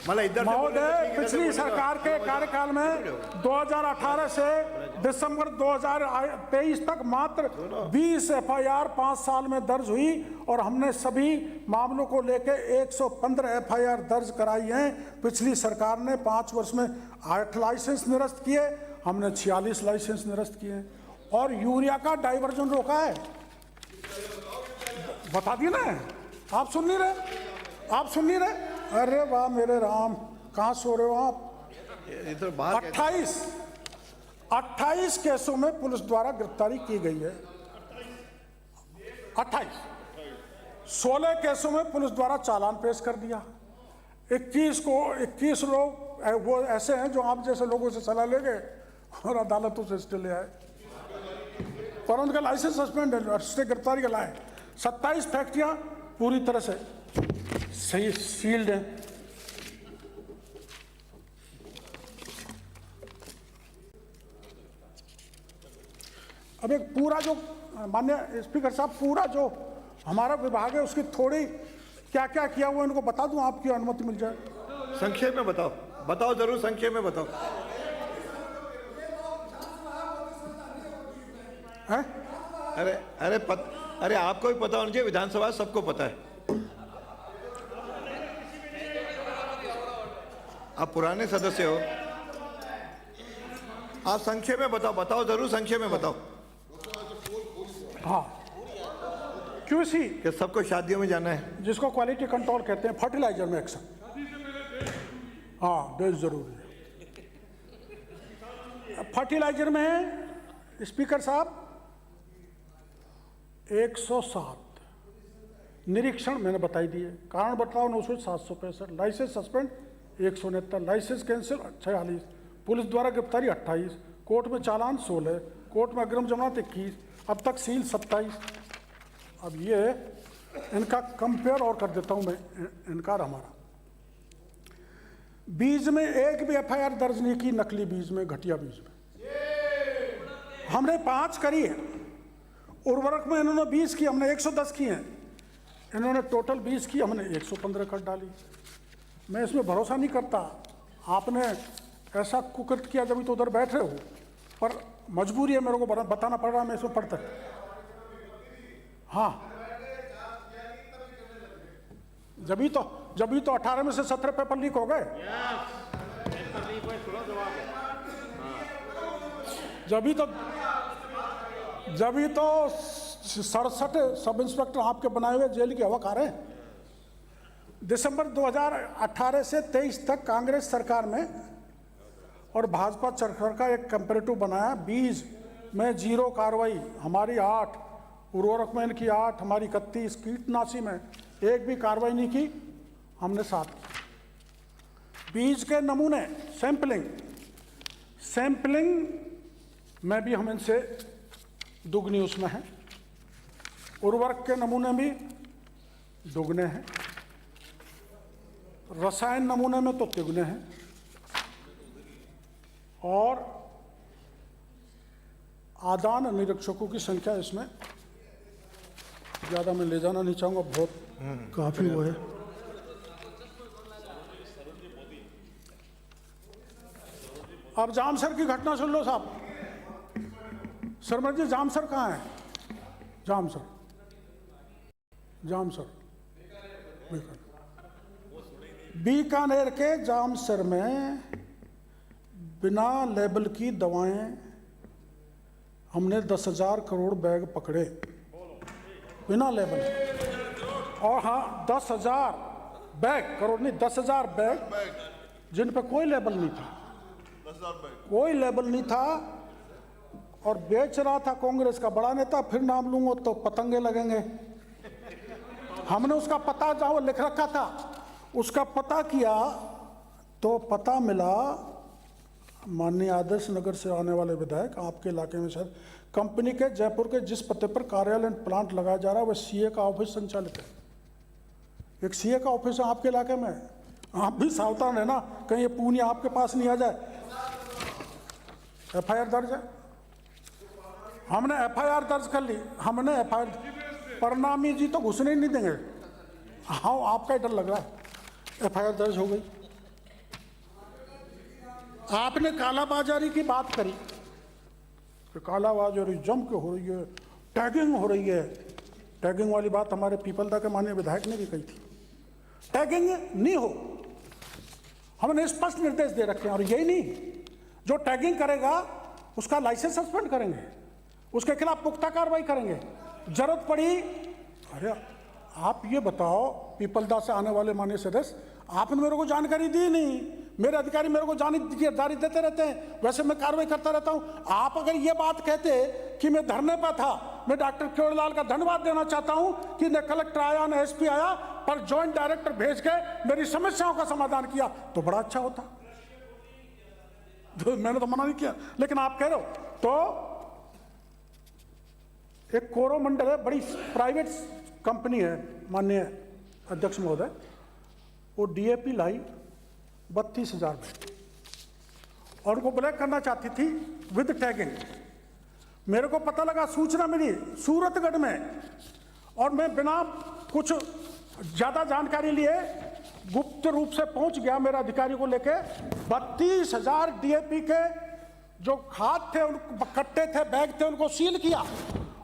मतलब इधर महोदय पिछली सरकार के कार्यकाल में 2018 से दिसंबर 2023 तक मात्र 20 एफआईआर 5 साल में दर्ज हुई, और हमने सभी मामलों को लेकर 115 एफआईआर दर्ज कराई हैं। पिछली सरकार ने 5 वर्ष में 8 लाइसेंस निरस्त किए, हमने 46 लाइसेंस निरस्त किए, और यूरिया का डाइवर्जन रोका है। बता दिए ना, आप सुन नहीं रहे, आप सुन नहीं रहे। अरे वाह मेरे राम, कहाँ सो रहे हो आप? इधर बाहर 28 केसों में पुलिस द्वारा गिरफ्तारी की गई है, 28। 16 केसों में पुलिस द्वारा चालान पेश कर दिया। 21 लोग वो ऐसे हैं जो आप जैसे लोगों से सलाह ले गए और अदालतों से स्टे ले आए, पर उनका लाइसेंस सस्पेंड है, स्टे गिरफ्तारी का लाए। 27 फैक्ट्रियां पूरी तरह से सही सील्ड हैं। अब एक पूरा जो माननीय स्पीकर साहब, पूरा जो हमारा विभाग है उसकी थोड़ी क्या क्या किया हुआ इनको बता दूं, आपकी अनुमति मिल जाए? संक्षेप में बताओ, बताओ जरूर, संक्षेप में बताओ। हैं? अरे आपको भी पता होना चाहिए, विधानसभा सबको पता है। आप पुराने सदस्य हो, आप संक्षेप में बताओ, बताओ जरूर, संक्षेप में बताओ। हाँ, QC कि सबको शादियों में जाना है, जिसको क्वालिटी कंट्रोल कहते हैं, फर्टिलाइजर में एक्शन, हाँ बेस जरूरी है। फर्टिलाइजर में स्पीकर साहब 107 निरीक्षण मैंने बताई दिए, कारण बताओ 900, 765, licence suspend 169, licence cancel 46, police द्वारा गिरफ्तारी 28, कोर्ट में चालान 16, कोर्ट में अग्रिम जमानत 21, अब तक सील 27। अब ये इनका कंपेयर और कर देता हूं मैं, इनका और हमारा। बीज में एक भी एफआईआर दर्ज नहीं की, नकली बीज में, घटिया बीज में हमने 5 करी है। उर्वरक में इन्होंने 20 की, हमने 110 की हैं। इन्होंने टोटल 20 की, हमने 115 कर डाली। मैं इसमें भरोसा नहीं करता, आपने ऐसा कुकृत किया जब तो उधर बैठ रहे हो, पर मजबूरी है, मेरे को बताना पड़ रहा है, मैं इसमें पढ़ता। हाँ, जब तो 18 में से 17 पेपर लीक हो गए, जब तो 67 सब इंस्पेक्टर आपके बनाए हुए जेल की हवा खा रहे हैं। दिसंबर 2018 से 23 तक कांग्रेस सरकार में और भाजपा सरकार का एक कंपैरेटिव बनाया। 20 में 0 कार्रवाई, हमारी 8, उर्वरक में इनकी 8, हमारी 31, कीटनाशी में एक भी कार्रवाई नहीं की, हमने 7। बीज के नमूने सैंपलिंग में भी हम इनसे दुगनी उसमें है। उर्वरक के नमूने भी दुगने हैं, रसायन नमूने में तो तिगुने हैं। और आदान निरीक्षकों की संख्या इसमें ज़्यादा मैं ले जाना नहीं चाहूँगा, बहुत काफ़ी वो है। अब जामसर की घटना सुन लो साहब। शर्मा जी, जामसर कहाँ है? जामसर बीकानेर के जामसर में बिना लेबल की दवाएं, हमने 10,000 करोड़ बैग पकड़े बिना लेबल। और हाँ, 10,000 बैग, करोड़ नहीं, 10,000 बैग जिन पे कोई लेबल नहीं था, कोई लेबल नहीं था, और बेच रहा था कांग्रेस का बड़ा नेता। फिर नाम लूंगा तो पतंगे लगेंगे। हमने उसका पता जहाँ लिख रखा था, उसका पता किया तो पता मिला, माननीय आदर्श नगर से आने वाले विधायक, आपके इलाके में सर, कंपनी के जयपुर के जिस पते पर कार्यालय प्लांट लगाया जा रहा है वह सीए का ऑफिस संचालित है। एक सीए का ऑफिस है आपके इलाके में। आप भी सावधान है ना, कहीं ये पूनिया आपके पास नहीं आ जाए। एफआईआर दर्ज है, हमने एफआईआर दर्ज कर ली। हमने एफआईआर, परनामी जी तो घुसने ही नहीं देंगे। हाँ, आपका ही डर लग रहा है। एफआईआर दर्ज हो गई। आपने कालाबाजारी की बात करी कि कालाबाजारी जम के हो रही है, टैगिंग हो रही है। टैगिंग वाली बात हमारे पीपलदा के माननीय विधायक ने भी कही थी। टैगिंग नहीं हो, हमने स्पष्ट निर्देश दे रखे हैं। और यही नहीं, जो टैगिंग करेगा उसका लाइसेंस सस्पेंड करेंगे, उसके खिलाफ पुख्ता कार्रवाई करेंगे। जरूरत पड़ी, अरे आप ये बताओ, पीपलदा से आने वाले माननीय सदस्य, आपने मेरे को जानकारी दी नहीं। मेरे अधिकारी मेरे को जानकारी देते रहते हैं, वैसे मैं कार्रवाई करता रहता हूं। आप अगर ये बात कहते कि मैं धरने पर था, मैं डॉक्टर केवड़लाल का धन्यवाद देना चाहता हूं कि न कलेक्टर आया न एसपी आया, पर ज्वाइंट डायरेक्टर भेज के मेरी समस्याओं का समाधान किया तो बड़ा अच्छा होता। तो मैंने तो मना नहीं किया, लेकिन आप कह रहे हो। तो एक कोरोमंडल है, बड़ी प्राइवेट कंपनी है माननीय अध्यक्ष महोदय, वो डीएपी लाई 32,000 में और उनको ब्लैक करना चाहती थी विद टैगिंग। मेरे को पता लगा, सूचना मिली सूरतगढ़ में, और मैं बिना कुछ ज़्यादा जानकारी लिए गुप्त रूप से पहुंच गया मेरे अधिकारी को लेके। 32,000 डीएपी के जो खाद थे, उन कट्टे थे, बैग थे, उनको सील किया।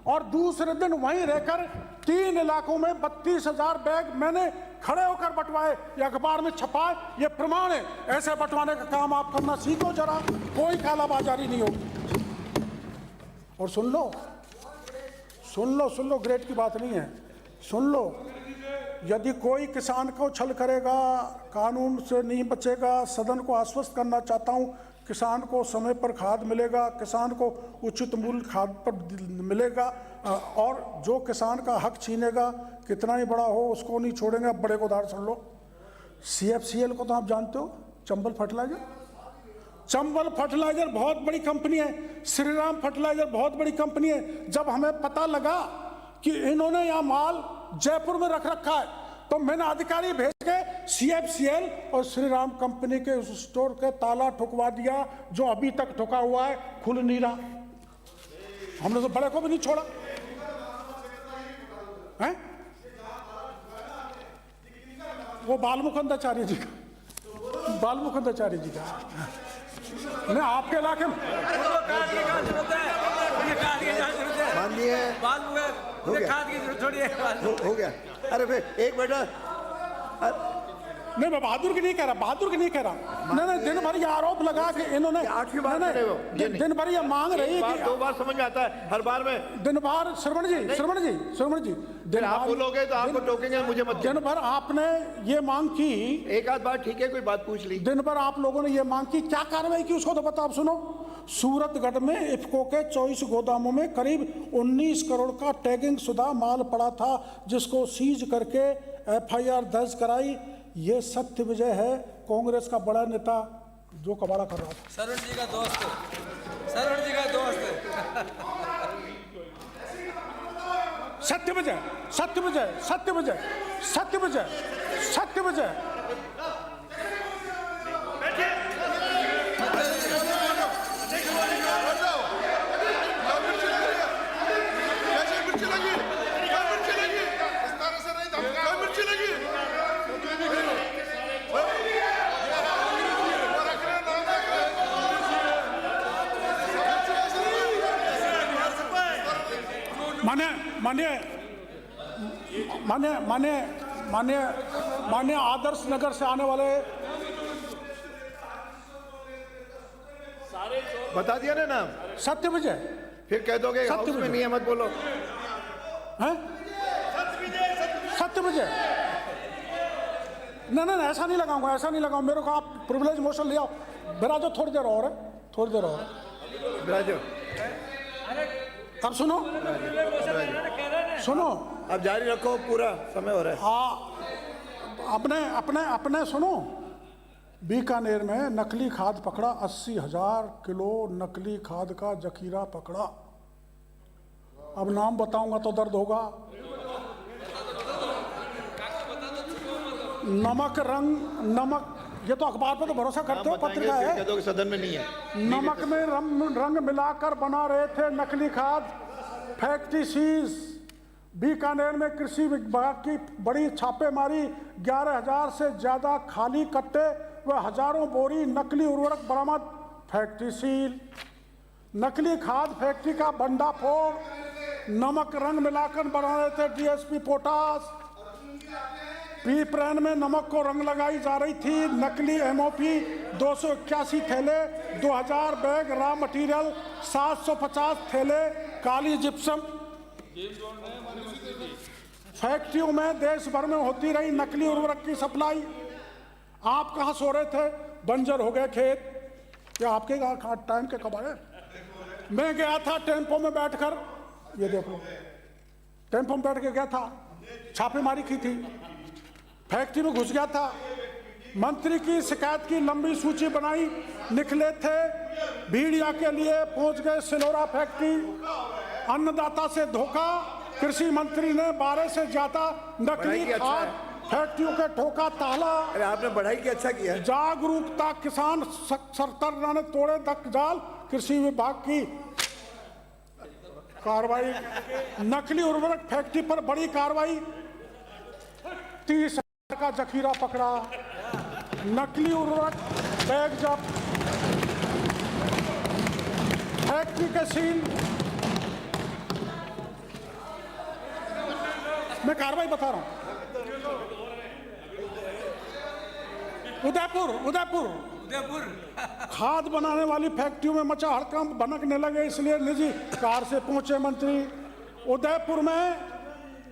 और दूसरे दिन वहीं रहकर 3 इलाकों में 32,000 बैग मैंने खड़े होकर बंटवाए, ये अखबार में छपाए, ये प्रमाण है। ऐसे बंटवाने का काम आप करना सीखो जरा, कोई कालाबाजारी नहीं होगी। और सुन लो, ग्रेड की बात नहीं है, सुन लो। यदि कोई किसान को छल करेगा, कानून से नहीं बचेगा, सदन को आश्वस्त करना चाहता हूं, किसान को समय पर खाद मिलेगा, किसान को उचित मूल्य खाद पर मिलेगा, और जो किसान का हक छीनेगा, कितना ही बड़ा हो, उसको नहीं छोड़ेंगे। अब बड़े को उदाहरण सुन लो, CFCL को तो आप जानते हो, चंबल फर्टिलाइजर बहुत बड़ी कंपनी है, श्रीराम फर्टिलाइजर बहुत बड़ी कंपनी है। जब हमें पता लगा कि इन्होंने यहाँ माल जयपुर में रख रखा है, तो मैंने अधिकारी भेज के CFCL और श्रीराम कंपनी के उस स्टोर के ताला ठुकवा दिया, जो अभी तक ठुका हुआ है, खुल नहीं रहा। हमने तो बड़े को भी नहीं छोड़ा है। वो बालमुकुंदाचार्य जी का मैं आपके इलाके में हो गया। अरे फिर एक बेटा, नहीं, मैं बहादुर की नहीं कह रहा, बहादुर की नहीं कह रहा। नहीं, दिन भर ये आरोप लगा कि इन्होंने आठवीं बार करे वो, ये नहीं। दिन भर ये मांग रही बार कि दो बार समझ में आता है, हर बार में दिन भर श्रवण जी दिन आप भर- बोलोगे तो आपको टोकेंगे, मुझे मत। दिन भर आपने ये मांग की, एक आध बार ठीक है, कोई बात पूछ ली। दिन भर आप लोगों ने ये मांग की, क्या कार्रवाई की उसको तो बता। आप सुनो, सूरतगढ़ में इफ्को के 24 गोदामों में करीब 19 करोड़ का टैगिंग शुदा माल पड़ा था, जिसको सीज करके एफआईआर दर्ज कराई। ये सत्य विजय है, कांग्रेस का बड़ा नेता जो कबाड़ा कर रहा था। शरण जी का दोस्त है, शरण जी का दोस्त है। सत्य विजय, सत्य विजय, सत्य विजय, सत्य विजय, सत्य विजय। माने आदर्श नगर से आने वाले बता दिया ना नाम, सत्य विजय फिर कह दोगे सत्य हाउस में विजय। नहीं है, मत बोलो। हैं? सत्य विजय। नहीं, ऐसा नहीं लगाऊंगा, ऐसा नहीं लगाऊंगा। मेरे को आप प्रिविलेज मोशन ले आओ। बिराजो थोड़ी देर और है, थोड़ी देर और है। राजू, अब सुनो, सुनो, अब जारी रखो, पूरा समय हो रहा है। अपने सुनो। बीकानेर में नकली खाद पकड़ा, 80,000 किलो नकली खाद का जखीरा पकड़ा। अब नाम बताऊंगा तो दर्द होगा। नमक, ये तो अखबार पे तो भरोसा करते हो, पत्रिका है। कह दो कि सदन में नहीं है। नमक में रंग मिलाकर बना रहे थे नकली खाद, फैक्ट्री सीज। बीकानेर में कृषि विभाग की बड़ी छापेमारी, 11,000 से ज्यादा खाली कट्टे व हजारों बोरी नकली उर्वरक बरामद, फैक्ट्री सील। नकली खाद फैक्ट्री का भंडाफोड़, नमक रंग मिलाकर बना रहे थे डीएसपी पोटास। पीपरैन में नमक को रंग लगाई जा रही थी, नकली एमओपी 281 थैले, 2000 बैग रॉ मटेरियल, 750 थैले काली जिप्सम। फैक्ट्रियों में देश भर में होती रही नकली उर्वरक की सप्लाई। आप कहाँ सो रहे थे? बंजर हो गए खेत। या आपके टाइम के कबाड़े। मैं गया था टेम्पो में बैठकर, ये देखो, टेम्पो में बैठ के गया था, छापेमारी की थी, फैक्ट्री में घुस गया था। मंत्री की शिकायत की लंबी सूची बनाई, निकले थे भीड़िया के लिए, पहुंच गए सिलोरा फैक्ट्री। अन्नदाता से धोखा, कृषि मंत्री ने 12 से ज्यादा नकली खाद फैक्ट्रियों के ठोका ताला। अरे आपने बढ़ाई की, अच्छा किया। जागरूकता किसान सरकार ने तोड़े तक जाल, कृषि विभाग की कार्रवाई। नकली उर्वरक फैक्ट्री पर बड़ी कार्रवाई, 30,000 का जखीरा पकड़ा, नकली उर्वरक बैग जब्त, फैक्ट्री के सील। मैं कार्रवाई बता रहा हूं। उदयपुर खाद बनाने वाली फैक्ट्रियों में मचा हड़कंप, भनकने लगे, इसलिए निजी कार से पहुंचे मंत्री। उदयपुर में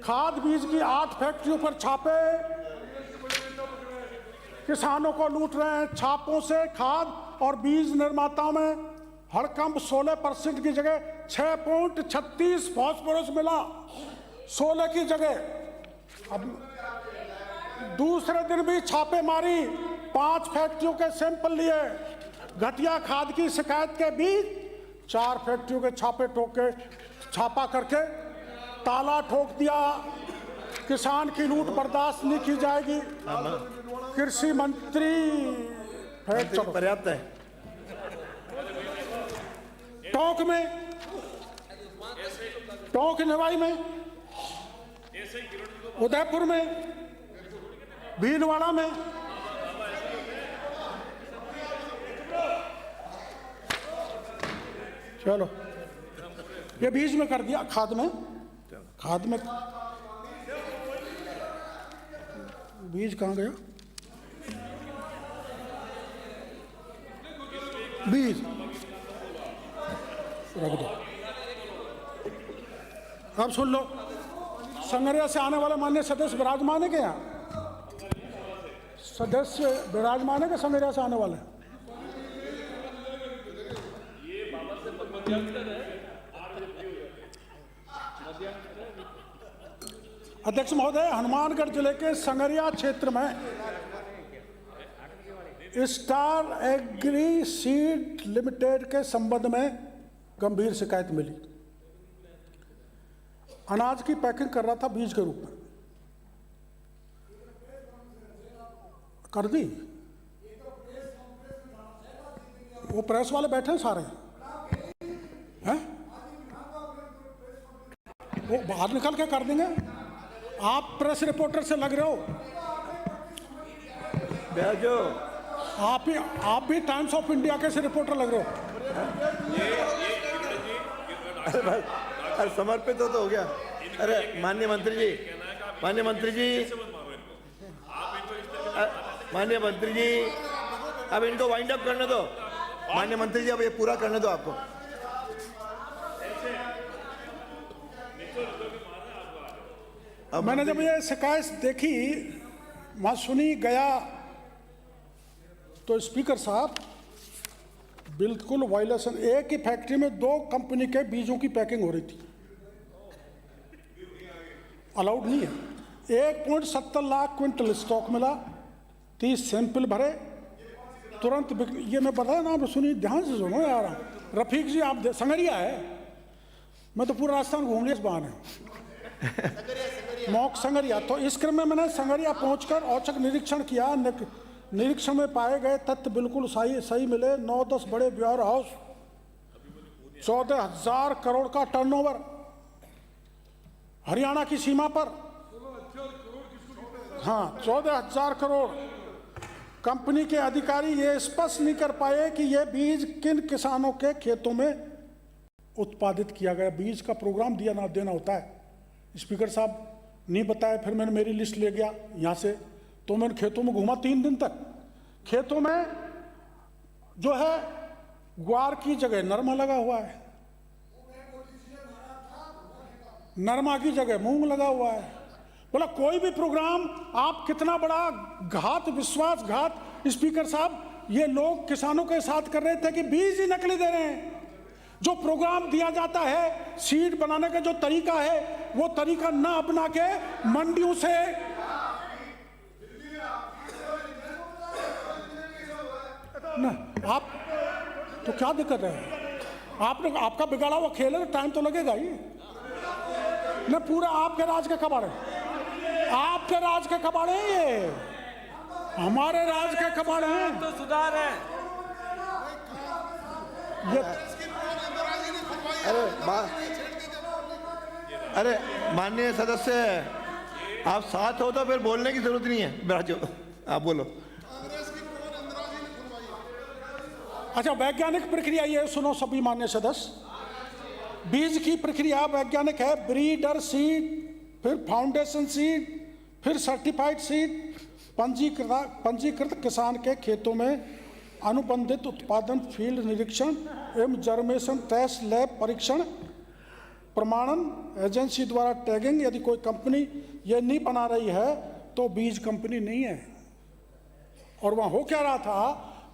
खाद बीज की 8 फैक्ट्रियों पर छापे, किसानों को लूट रहे हैं। छापों से खाद और बीज निर्माताओं में हड़कंप, 16% की जगह 6.36 फास्फोरस मिला, 16 की जगह। अब दूसरे दिन भी छापेमारी, 5 फैक्ट्रियों के सैंपल लिए। घटिया खाद की शिकायत के बीच 4 फैक्ट्रियों के छापा करके ताला ठोक दिया। किसान की लूट बर्दाश्त नहीं की जाएगी। कृषि मंत्री पर्याप्त है। टोंक निवाई में, उदयपुर में, भीलवाड़ा में। चलो, ये बीज में कर दिया, खाद में बीज कहाँ गया? बीज रख दो। अब सुन लो, संगरिया से आने वाले माननीय सदस्य विराजमान है क्या यहाँ? सदस्य विराजमान है क्या संगरिया से आने वाले? अध्यक्ष महोदय, हनुमानगढ़ जिले के संगरिया क्षेत्र में स्टार एग्री सीड लिमिटेड के संबंध में गंभीर शिकायत मिली। अनाज की पैकिंग कर रहा था बीज के रूप में। कर दी? वो प्रेस वाले बैठे हैं सारे हैं, वो बाहर निकल के कर देंगे। आप प्रेस रिपोर्टर से लग रहे हो, आप भी टाइम्स ऑफ इंडिया के से रिपोर्टर लग रहे हो। अरे समर्पित हो गया। अरे माननीय मंत्री जी, माननीय मंत्री जी, माननीय मंत्री जी, अब इनको वाइंड अप करने दो। माननीय मंत्री जी, अब ये पूरा करने दो आपको। अब मैंने जब ये शिकायत देखी, वहां सुनी गया, तो स्पीकर साहब बिल्कुल वायलेशन। एक ही फैक्ट्री में 2 कंपनी के बीजों की पैकिंग हो रही थी, अलाउड नहीं है। 1.70 लाख क्विंटल स्टॉक मिला, 30 सैंपल भरे, तुरंत ये मैं बताया ना, आप सुनिए, ध्यान से सुनो यार। रफीक जी, आप संगरिया है, मैं तो पूरा राजस्थान घूम लिया इस बहाने। मौक संगरिया, तो इस क्रम में मैंने संगरिया पहुंचकर औचक निरीक्षण किया। निरीक्षण में पाए गए तथ्य बिल्कुल सही मिले। 9-10 बड़े वेयर हाउस, 14,000 करोड़ का टर्नओवर हरियाणा की सीमा पर। हाँ, 14,000 करोड़। कंपनी के अधिकारी ये स्पष्ट नहीं कर पाए कि ये बीज किन किसानों के खेतों में उत्पादित किया गया। बीज का प्रोग्राम दिया ना देना होता है, स्पीकर साहब नहीं बताया। फिर मैंने मेरी लिस्ट ले गया यहाँ से, तो मैंने खेतों में घूमा 3 दिन तक। खेतों में जो है ग्वार की जगह नरमा लगा हुआ है, नरमा की जगह मूंग लगा हुआ है। बोला कोई भी प्रोग्राम, आप कितना बड़ा घात, विश्वासघात स्पीकर साहब ये लोग किसानों के साथ कर रहे थे कि बीज ही नकली दे रहे हैं। जो प्रोग्राम दिया जाता है, सीड बनाने का जो तरीका है, वो तरीका ना अपना के मंडियों से ना, आप तो क्या दिक्कत है? आपने आपका बिगाड़ा हुआ खेल है, तो टाइम तो लगेगा ही ना। पूरा आपके राज के कबाड़े, आपके राज के कबाड़े हैं ये, हमारे राज के कबाड़े हैं। तो सुधार है। ये अरे माननीय सदस्य, आप साथ हो तो फिर बोलने की जरूरत नहीं है। राजू, आप बोलो। अच्छा, वैज्ञानिक प्रक्रिया ये सुनो सभी मान्य सदस्य। बीज की प्रक्रिया वैज्ञानिक है। ब्रीडर सीड, फिर फाउंडेशन सीड, फिर सर्टिफाइड सीड। पंजीकृत किसान के खेतों में अनुबंधित उत्पादन, फील्ड निरीक्षण एवं जर्मेशन टेस्ट, लैब परीक्षण, प्रमाणन एजेंसी द्वारा टैगिंग। यदि कोई कंपनी ये नहीं बना रही है तो बीज कंपनी नहीं है। और वहाँ हो क्या रहा था,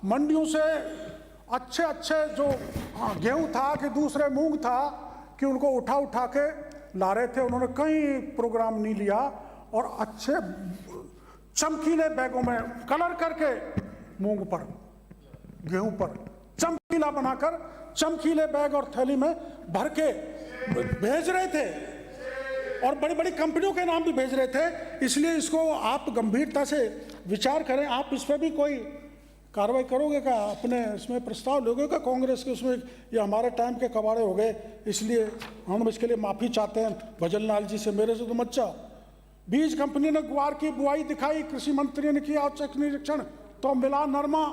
मंडियों से अच्छे अच्छे जो गेहूं था कि दूसरे मूंग था कि उनको उठा उठा के ला रहे थे। उन्होंने कहीं प्रोग्राम नहीं लिया और अच्छे चमकीले बैगों में कलर करके मूंग पर, गेहूं पर चमकीला बनाकर चमकीले बैग और थैली में भर के भेज रहे थे, और बड़ी बड़ी कंपनियों के नाम भी भेज रहे थे। इसलिए इसको आप गंभीरता से विचार करें। आप इस पर भी कोई कार्रवाई करोगे क्या? अपने इसमें प्रस्ताव लोगे क्या कांग्रेस के? उसमें ये हमारे टाइम के कबाड़े हो गए, इसलिए हम इसके लिए माफ़ी चाहते हैं भजन लाल जी से। मेरे से तो मत चाहो। बीज कंपनी ने ग्वार की बुआई दिखाई, कृषि मंत्री ने किया औचक निरीक्षण, तो मिला नरमा।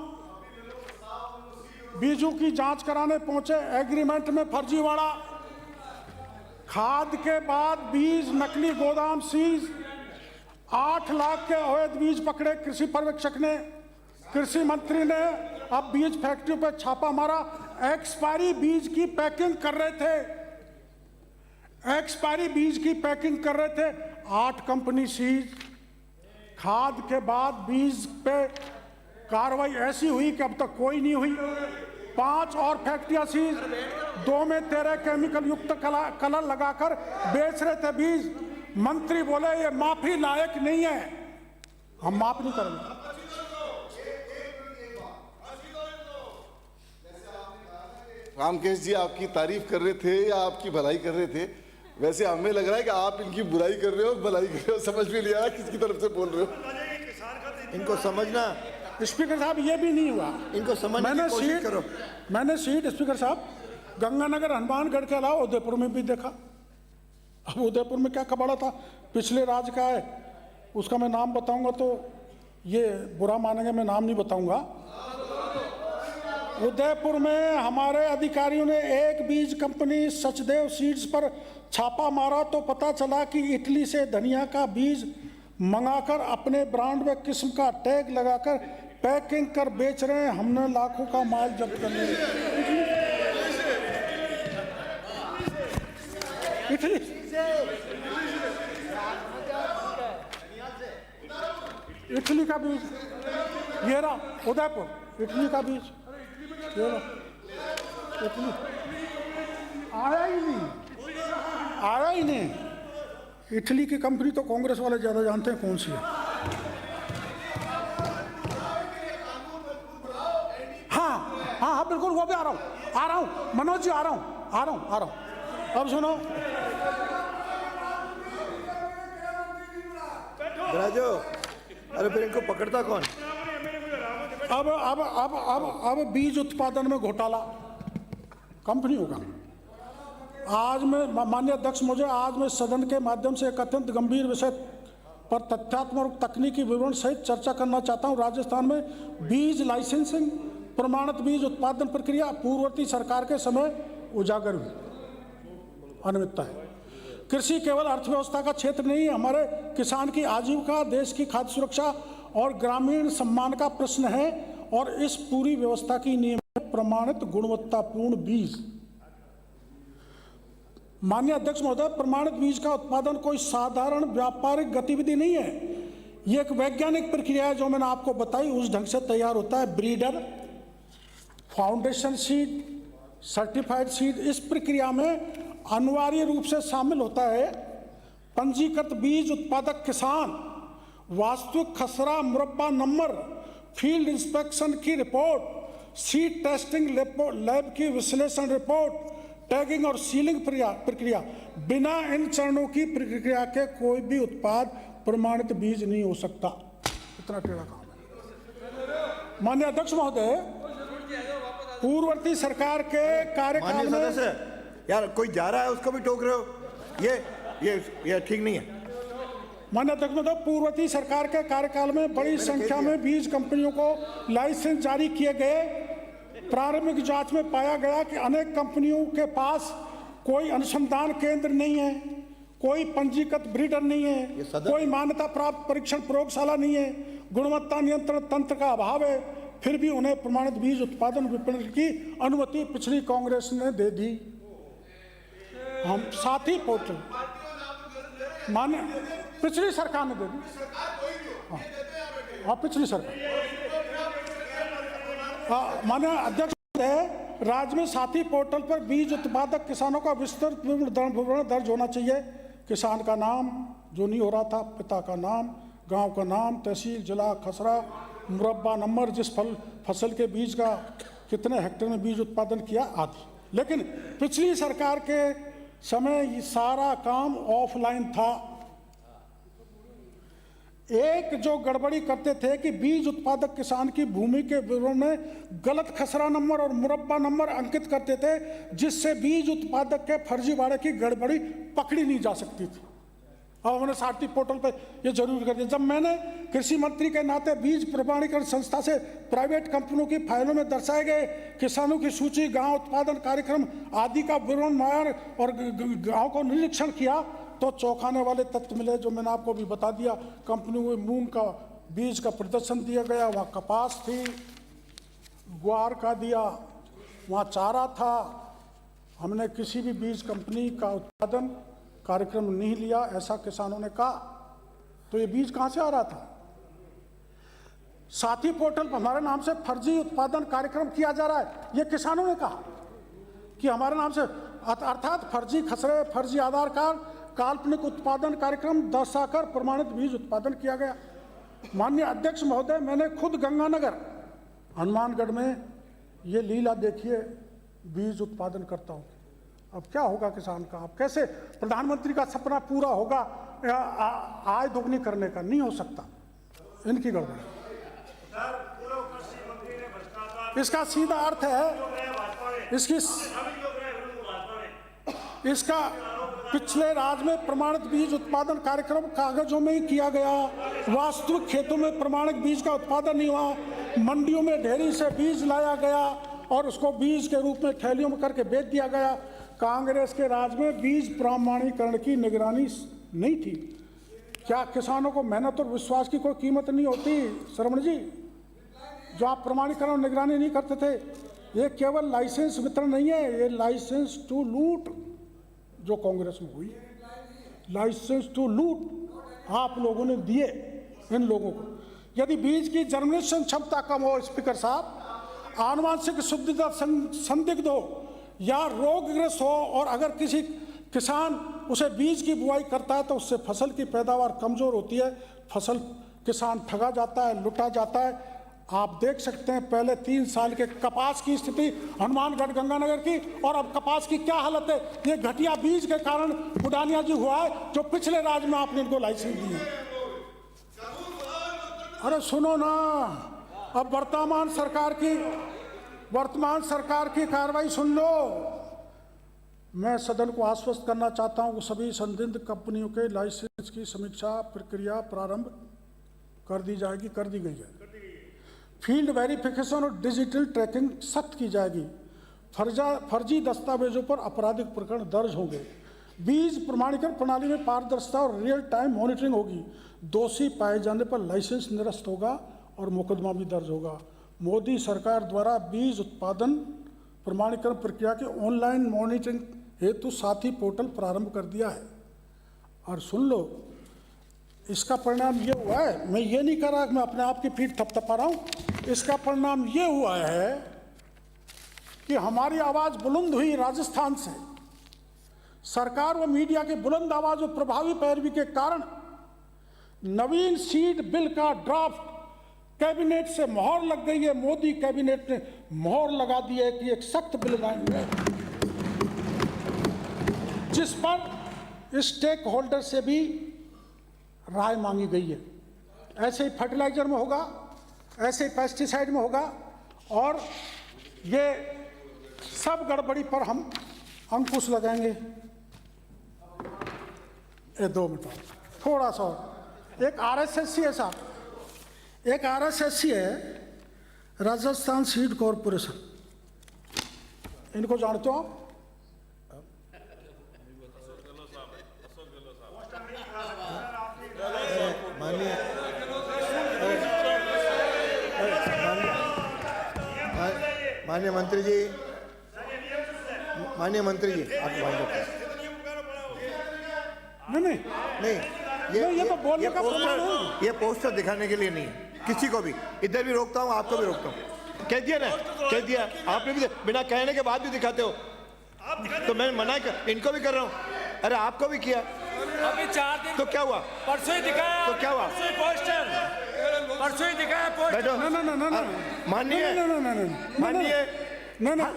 बीजों की जांच कराने पहुंचे, एग्रीमेंट में फर्जीवाड़ा। खाद के बाद बीज नकली गोदाम सीज। 8 लाख के अवैध बीज पकड़े कृषि पर्यवेक्षक ने। कृषि मंत्री ने अब बीज फैक्ट्री पर छापा मारा। एक्सपायरी बीज की पैकिंग कर रहे थे, एक्सपायरी बीज की पैकिंग कर रहे थे। 8 कंपनी सीज। खाद के बाद बीज पे कार्रवाई ऐसी हुई कि अब तक कोई नहीं हुई। 5 और फैक्ट्रियां सीज। 2 में 13 केमिकल युक्त कलर लगाकर बेच रहे थे बीज। मंत्री बोले ये माफी लायक नहीं है, हम माफ नहीं करेंगे। रामकेश जी आपकी तारीफ कर रहे थे या आपकी भलाई कर रहे थे? वैसे हमें लग रहा है कि आप इनकी बुराई कर रहे हो, भलाई कर रहे हो। समझ भी लिया किसकी तरफ से बोल रहे हो। इनको समझना। स्पीकर साहब ये भी नहीं हुआ, इनको समझने की कोशिश करो। मैंने सीट स्पीकर साहब गंगानगर हनुमानगढ़ के अलावा उदयपुर में भी देखा। अब उदयपुर में क्या कबाड़ा था, पिछले राज का है, उसका मैं नाम बताऊंगा तो ये बुरा मानेंगे, मैं नाम नहीं बताऊंगा। उदयपुर में हमारे अधिकारियों ने एक बीज कंपनी सचदेव सीड्स पर छापा मारा तो पता चला कि इटली से धनिया का बीज मंगाकर अपने ब्रांड में किस्म का टैग लगाकर पैकिंग कर बेच रहे हैं। हमने लाखों का माल जब्त कर लिया। इटली इटली का बीज ये रहा, उदयपुर इटली का बीज ये रहा, इटली आया ही नहीं। इटली की कंपनी तो कांग्रेस वाले ज्यादा जानते हैं कौन सी है। हाँ बिल्कुल, वो भी आ रहा हूँ मनोज जी, आ रहा हूँ। अब सुनो राजू, अरे फिर इनको पकड़ता कौन? अब बीज उत्पादन में घोटाला कंपनी होगा। आज मैं माननीय अध्यक्ष महोदय, आज मैं सदन के माध्यम से एक अत्यंत गंभीर विषय पर तथ्यात्मक और तकनीकी विवरण सहित चर्चा करना चाहता हूं। राजस्थान में बीज लाइसेंसिंग, प्रमाणित बीज उत्पादन प्रक्रिया पूर्ववर्ती सरकार के समय उजागर हुई अनियमितता है। कृषि केवल अर्थव्यवस्था का क्षेत्र नहीं, हमारे किसान की आजीविका, देश की खाद्य सुरक्षा और ग्रामीण सम्मान का प्रश्न है। और इस पूरी व्यवस्था की नींव है प्रमाणित गुणवत्तापूर्ण बीज। माननीय अध्यक्ष महोदय, प्रमाणित बीज का उत्पादन कोई साधारण व्यापारिक गतिविधि नहीं है, ये एक वैज्ञानिक प्रक्रिया है जो मैंने आपको बताई, उस ढंग से तैयार होता है। Breeder, foundation seed, certified seed. इस प्रक्रिया में अनिवार्य रूप से शामिल होता है पंजीकृत बीज उत्पादक किसान, वास्तविक खसरा मुरब्बा नंबर, फील्ड इंस्पेक्शन की रिपोर्ट, सीड टेस्टिंग लैब की विश्लेषण रिपोर्ट, टैगिंग और सीलिंग प्रक्रिया। बिना इन चरणों की प्रक्रिया के कोई भी उत्पाद प्रमाणित बीज नहीं हो सकता। इतना टेढ़ा काम है। माननीय अध्यक्ष महोदय, पूर्ववर्ती सरकार के कार्यकाल में यार कोई जा रहा है उसको भी टोक रहे हो, ये ठीक नहीं है। माननीय अध्यक्ष महोदय, पूर्ववर्ती सरकार के कार्यकाल में बड़ी संख्या में बीज कंपनियों को लाइसेंस जारी किए गए। प्रारंभिक जांच में पाया गया कि अनेक कंपनियों के पास कोई अनुसंधान केंद्र नहीं है, कोई पंजीकृत ब्रीडर नहीं है, कोई मान्यता प्राप्त परीक्षण प्रयोगशाला नहीं है, गुणवत्ता नियंत्रण तंत्र का अभाव है। फिर भी उन्हें प्रमाणित बीज उत्पादन विपणन की अनुमति पिछली कांग्रेस ने दे दी। हम साथी पोर्टल माने पिछली सरकार ने दे दी। हाँ, पिछली सरकार। माननीय अध्यक्ष है, राज्य में साथी पोर्टल पर बीज उत्पादक किसानों का विस्तृत विवरण दर्ज होना चाहिए। किसान का नाम जो नहीं हो रहा था, पिता का नाम, गांव का नाम, तहसील, जिला, खसरा, मुरब्बा नंबर, जिस फसल के बीज का कितने हेक्टेयर में बीज उत्पादन किया आदि। लेकिन पिछली सरकार के समय ये सारा काम ऑफलाइन था। एक जो गड़बड़ी करते थे कि बीज उत्पादक किसान की भूमि के विवरण में गलत खसरा नंबर और मुरब्बा नंबर अंकित करते थे, जिससे बीज उत्पादक के फर्जीवाड़े की गड़बड़ी पकड़ी नहीं जा सकती थी। और उन्होंने सारथी पोर्टल पर यह जरूर कर दिया। जब मैंने कृषि मंत्री के नाते बीज प्रमाणीकरण संस्था से प्राइवेट कंपनियों की फाइलों में दर्शाए गए किसानों की सूची, गांव उत्पादन कार्यक्रम आदि का विवरण मायर और गांव को निरीक्षण किया तो चौंकाने वाले तथ्य मिले, जो मैंने आपको भी बता दिया। कंपनियों में मूंग का बीज का प्रदर्शन दिया गया, वहाँ कपास थी, ग्वार का दिया, वहाँ चारा था। हमने किसी भी बीज कंपनी का उत्पादन कार्यक्रम नहीं लिया, ऐसा किसानों ने कहा। तो ये बीज कहाँ से आ रहा था? साथी पोर्टल पर हमारे नाम से फर्जी उत्पादन कार्यक्रम किया जा रहा है, ये किसानों ने कहा कि हमारे नाम से, अर्थात फर्जी खसरे, फर्जी आधार कार्ड, काल्पनिक उत्पादन कार्यक्रम दर्शाकर प्रमाणित बीज उत्पादन किया गया। माननीय अध्यक्ष महोदय, मैंने खुद गंगानगर हनुमानगढ़ में ये लीला देखिए, बीज उत्पादन करता हूँ। अब क्या होगा किसान का? अब कैसे प्रधानमंत्री का सपना पूरा होगा आय दोगुनी करने का? नहीं हो सकता, इनकी गड़बड़ी। इसका सीधा अर्थ है, इसका पिछले राज्य में प्रमाणित बीज उत्पादन कार्यक्रम कागजों में ही किया गया, वास्तविक खेतों में प्रमाणित बीज का उत्पादन नहीं हुआ। मंडियों में ढेरी से बीज लाया गया और उसको बीज के रूप में थैलियों में करके बेच दिया गया। कांग्रेस के राज में बीज प्रमाणीकरण की निगरानी नहीं थी। क्या किसानों को मेहनत और विश्वास की कोई कीमत नहीं होती? श्रवण जी, जो आप प्रमाणीकरण और निगरानी नहीं करते थे, ये केवल लाइसेंस वितरण नहीं है, ये लाइसेंस टू लूट जो कांग्रेस में हुई, लाइसेंस टू लूट आप लोगों ने दिए इन लोगों को। यदि बीज की जर्मिनेशन क्षमता कम हो, स्पीकर साहब, आनुवांशिक शुद्धता संदिग्ध हो या रोगग्रस्त हो, और अगर किसी किसान उसे बीज की बुआई करता है तो उससे फसल की पैदावार कमजोर होती है, फसल किसान ठगा जाता है, लुटा जाता है। आप देख सकते हैं पहले 3 साल के कपास की स्थिति हनुमानगढ़ गंगानगर की, और अब कपास की क्या हालत है। ये घटिया बीज के कारण बुडानिया जी हुआ है, जो पिछले राज्य में आपने इनको लाइसेंस दिए। अरे सुनो ना, अब वर्तमान सरकार की कार्रवाई सुन लो। मैं सदन को आश्वस्त करना चाहता हूं कि सभी संदिग्ध कंपनियों के लाइसेंस की समीक्षा प्रक्रिया प्रारंभ कर दी जाएगी, कर दी गई है। फील्ड वेरिफिकेशन और डिजिटल ट्रैकिंग सख्त की जाएगी। फर्जी दस्तावेजों पर आपराधिक प्रकरण दर्ज होंगे। बीज प्रमाणीकरण प्रणाली में पारदर्शिता और रियल टाइम मॉनिटरिंग होगी। दोषी पाए जाने पर लाइसेंस निरस्त होगा और मुकदमा भी दर्ज होगा। मोदी सरकार द्वारा बीज उत्पादन प्रमाणीकरण प्रक्रिया के ऑनलाइन मॉनिटरिंग हेतु साथी पोर्टल प्रारंभ कर दिया है। और सुन लो, इसका परिणाम ये हुआ है, मैं ये नहीं कर रहा कि मैं अपने आप की पीठ थपथपा रहा हूँ, इसका परिणाम ये हुआ है कि हमारी आवाज़ बुलंद हुई राजस्थान से। सरकार व मीडिया के बुलंद आवाज़ और प्रभावी पैरवी के कारण नवीन सीड बिल का ड्राफ्ट कैबिनेट से मोहर लग गई है। मोदी कैबिनेट ने मोहर लगा दी है कि एक सख्त बिल लाएंगे, जिस पर स्टेक होल्डर से भी राय मांगी गई है। ऐसे ही फर्टिलाइजर में होगा, ऐसे ही पेस्टिसाइड में होगा, और ये सब गड़बड़ी पर हम अंकुश लगाएंगे। 2 मिनट थोड़ा सा और। एक आरएसएससी है साहब, एक आरएसएससी है, राजस्थान सीड कॉरपोरेशन, इनको जानते हो आप? माननीय मंत्री जी, माननीय मंत्री जी, आप नहीं, ये तो बोलने का प्रमाण है। ये पोस्टर दिखाने के लिए नहीं है किसी को भी। इधर भी रोकता हूँ, आपको भी रोकता हूँ। कह दिया ना, कह दिया आपने भी, बिना कहने के बाद भी दिखाते हो, तो मैं मना कर, इनको भी कर रहा हूँ। अरे आपको भी किया, अभी 4 दिन तो क्या हुआ? परसों ही दिखाया, तो क्या हुआ? परसों ही दिखाया पोस्टर। बैठो। माननीय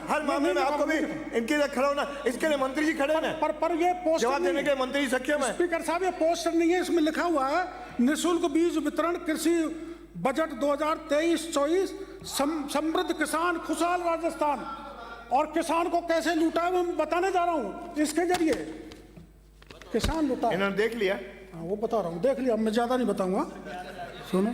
हर मामले में आपको भी इनके लिए खड़ा होना, इसके लिए मंत्री जी खड़े हैं। पर ये पोस्टर जवाब देने के मंत्री जी सक्षम है। स्पीकर साहब, ये पोस्टर नहीं है, इसमें लिखा हुआ है निःशुल्क बीज वितरण कृषि बजट 2023-24, समृद्ध किसान खुशहाल राजस्थान। और किसान को कैसे लूटा है वो मैं बताने जा रहा हूँ, इसके जरिए किसान लूटा। इन्होंने देख लिया? हाँ, वो बता रहा हूँ, देख लिया, मैं ज्यादा नहीं बताऊंगा। सुनो,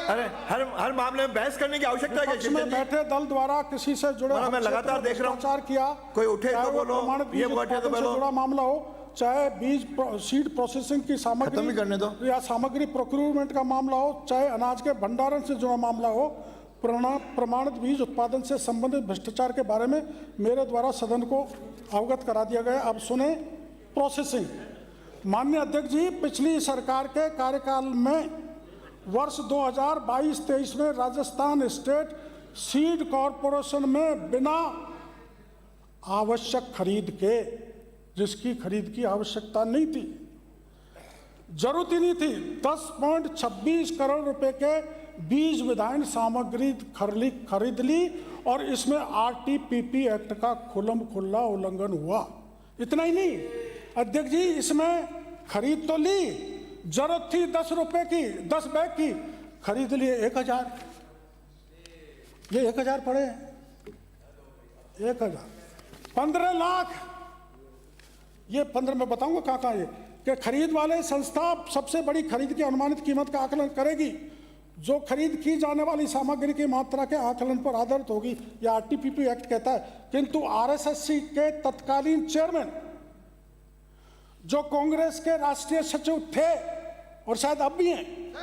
अरे हर मामले मामले में बहस करने की आवश्यकता है क्या विपक्ष में चिंतन जी? बैठे दल द्वारा किसी से जुड़े मैं लगातार हस्तक्षेप देख रहा हूं। भ्रष्टाचार किया, कोई उठे तो चाहे वो बोलो, प्रमाणित ये बीज बैठे तो उत्पादन से बोलो। जुड़ा मामला हो, चाहे सीड प्रोसेसिंग की खत्म ही करने दो। सामग्री या सामग्री प्रोक्यूरमेंट का मामला हो, चाहे अनाज के भंडारण से जुड़ा मामला हो, प्रमाणित बीज उत्पादन से संबंधित भ्रष्टाचार के बारे में मेरे द्वारा सदन को अवगत करा दिया गया। अब सुने प्रोसेसिंग। माननीय अध्यक्ष जी, पिछली सरकार के कार्यकाल में वर्ष 2022-23 में राजस्थान स्टेट सीड कॉरपोरेशन में बिना आवश्यक खरीद के, जिसकी खरीद की आवश्यकता नहीं थी, जरूरत ही नहीं थी, 10.26 करोड़ रुपए के बीज विधायन सामग्री खरीद ली और इसमें आरटीपीपी एक्ट का खुल्ला उल्लंघन हुआ। इतना ही नहीं अध्यक्ष जी, इसमें खरीद तो ली, जरूरत थी 10 रुपए की, 10 बैग की, खरीद लिए 1000। ये 1000 पड़े हैं, 1000, 15 लाख। ये 15 में बताऊंगा कहाँ कहाँ ये कि खरीद वाले संस्था सबसे बड़ी खरीद की अनुमानित कीमत का आकलन करेगी, जो खरीद की जाने वाली सामग्री की मात्रा के आकलन पर आधारित होगी, यह आरटीपीपी एक्ट कहता है। किंतु आरएसएससी के तत्कालीन चेयरमैन, जो कांग्रेस के राष्ट्रीय सचिव थे और शायद अब भी हैं,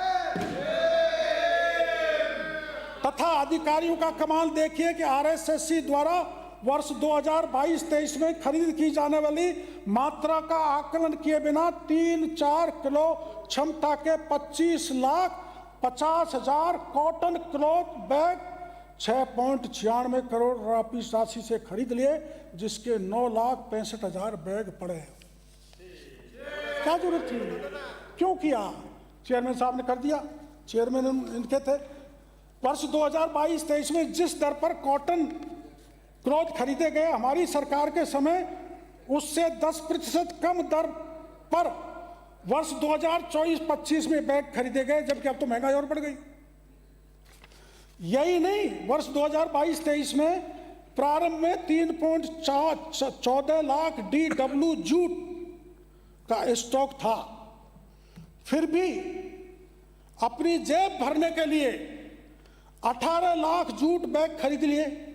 तथा अधिकारियों का कमाल देखिए कि आरएसएससी द्वारा वर्ष 2022-23 में खरीद की जाने वाली मात्रा का आकलन किए बिना 3-4 किलो क्षमता के 25,50,000 कॉटन क्लॉथ बैग 6.96 करोड़ राशि से खरीद लिए, जिसके 9,65,000 बैग पड़े हैं। क्या जरूरत थी? क्यों किया? चेयरमैन साहब ने कर दिया, चेयरमैन इनके थे। वर्ष 2022-23 में जिस दर पर कॉटन क्लॉथ खरीदे गए हमारी सरकार के समय, उससे 10% कम दर पर वर्ष 2024-25 में बैग खरीदे गए, जबकि अब तो महंगाई और बढ़ गई। यही नहीं, वर्ष 2022-23 में प्रारंभ में 3.14 लाख DW जूट का स्टॉक था, फिर भी अपनी जेब भरने के लिए 18 लाख जूट बैग खरीद लिए,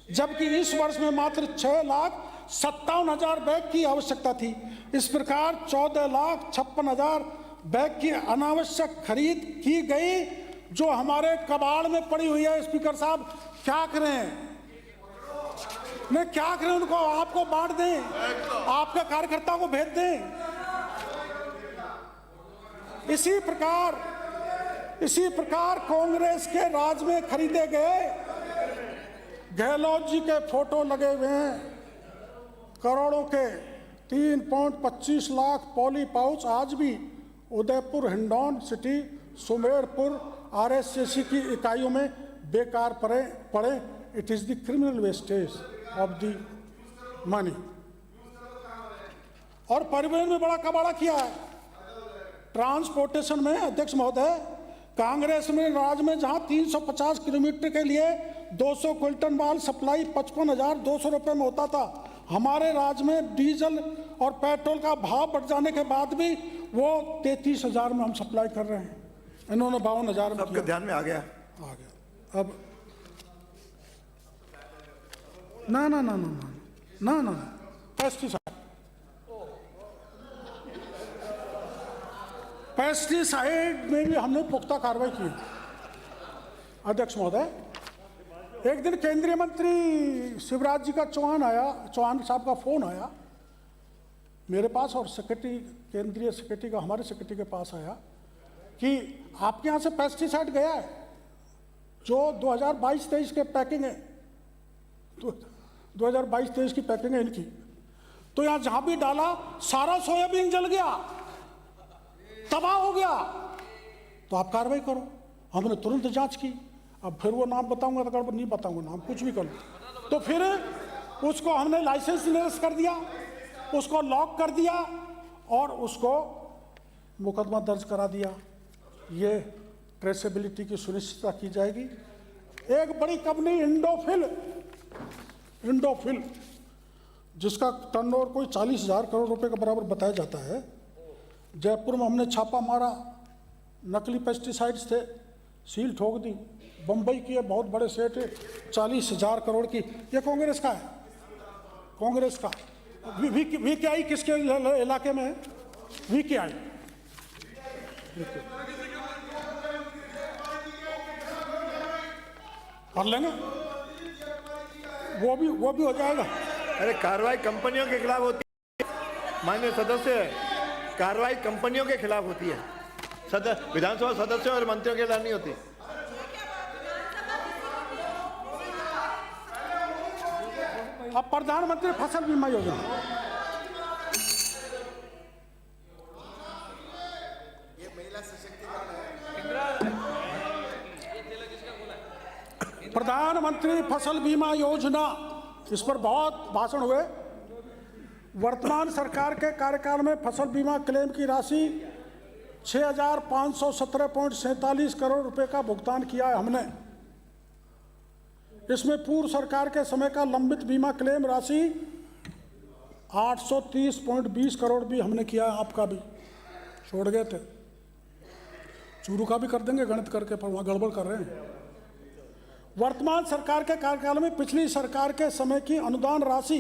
जबकि इस वर्ष में मात्र 6,57,000 बैग की आवश्यकता थी। इस प्रकार 14,56,000 बैग की अनावश्यक खरीद की गई, जो हमारे कबाड़ में पड़ी हुई है। स्पीकर साहब, क्या करें? नहीं, क्या करें? उनको आपको बांट दें, आपके कार्यकर्ताओं को भेज दें। इसी प्रकार कांग्रेस के राज में खरीदे गए, गहलोत जी के फोटो लगे हुए हैं, करोड़ों के 3.25 लाख पॉली पाउच आज भी उदयपुर, हिंडौन सिटी, सुमेरपुर आरएसएससी की इकाइयों में बेकार पड़े। It is the criminal wastage of the money. और परिवहन में बड़ा कबाड़ा किया है। ट्रांसपोर्टेशन में अध्यक्ष महोदय, कांग्रेस में राज में जहां 350 किलोमीटर के लिए 200 क्विंटल माल सप्लाई 55,200 रुपये में होता था, हमारे राज्य में डीजल और पेट्रोल का भाव बढ़ जाने के बाद भी वो 33,000 में हम सप्लाई कर रहे हैं। इन्होंने 52,000 में सबके ध्यान में आ गया। अब ना पेस्टिसाइड में भी हमने पुख्ता कार्रवाई की। अध्यक्ष महोदय, एक दिन केंद्रीय मंत्री शिवराज जी का चौहान साहब का फोन आया मेरे पास, और सेक्रेटरी, केंद्रीय सेक्रेटरी का, हमारे सेक्रेटरी के पास आया कि आपके यहाँ से पेस्टिसाइड गया है, जो 2022-23 के पैकिंग है, 2022-23 की पैकिंग है इनकी, तो यहाँ जहां भी डाला सारा सोयाबीन जल गया, तबाह हो गया, तो आप कार्रवाई करो। हमने तुरंत जांच की। अब फिर वो नाम बताऊंगा तो गड़बड़, नहीं बताऊंगा नाम, कुछ भी कर लो, तो फिर उसको हमने लाइसेंस निरस्त कर दिया, उसको लॉक कर दिया और उसको मुकदमा दर्ज करा दिया। ये ट्रेसेबिलिटी की सुनिश्चितता की जाएगी। एक बड़ी कंपनी इंडोफिल, जिसका टर्नओवर कोई 40,000 करोड़ रुपए के बराबर बताया जाता है, जयपुर में हमने छापा मारा, नकली पेस्टिसाइड्स थे, सील ठोक दी। बम्बई की है, बहुत बड़े सेठ है, 40,000 करोड़ की। ये कांग्रेस का है, कांग्रेस का। VKI किसके इलाके में है? VKI कर लेंगे, वो भी हो जाएगा। अरे कार्रवाई कंपनियों के खिलाफ होती है माननीय सदस्य, कार्रवाई कंपनियों के खिलाफ होती है, विधानसभा सदस्यों और मंत्रियों के खिलाफ नहीं होती। अब प्रधानमंत्री फसल बीमा योजना, प्रधानमंत्री फसल बीमा योजना, इस पर बहुत भाषण हुए। वर्तमान सरकार के कार्यकाल में फसल बीमा क्लेम की राशि 6,517.47 करोड़ रुपए का भुगतान किया है हमने। इसमें पूर्व सरकार के समय का लंबित बीमा क्लेम राशि 830.20 करोड़ भी हमने किया है। आपका भी छोड़ गए थे, चूरू का भी कर देंगे गणित करके, पर वहाँ गड़बड़ कर रहे हैं। वर्तमान सरकार के कार्यकाल में पिछली सरकार के समय की अनुदान राशि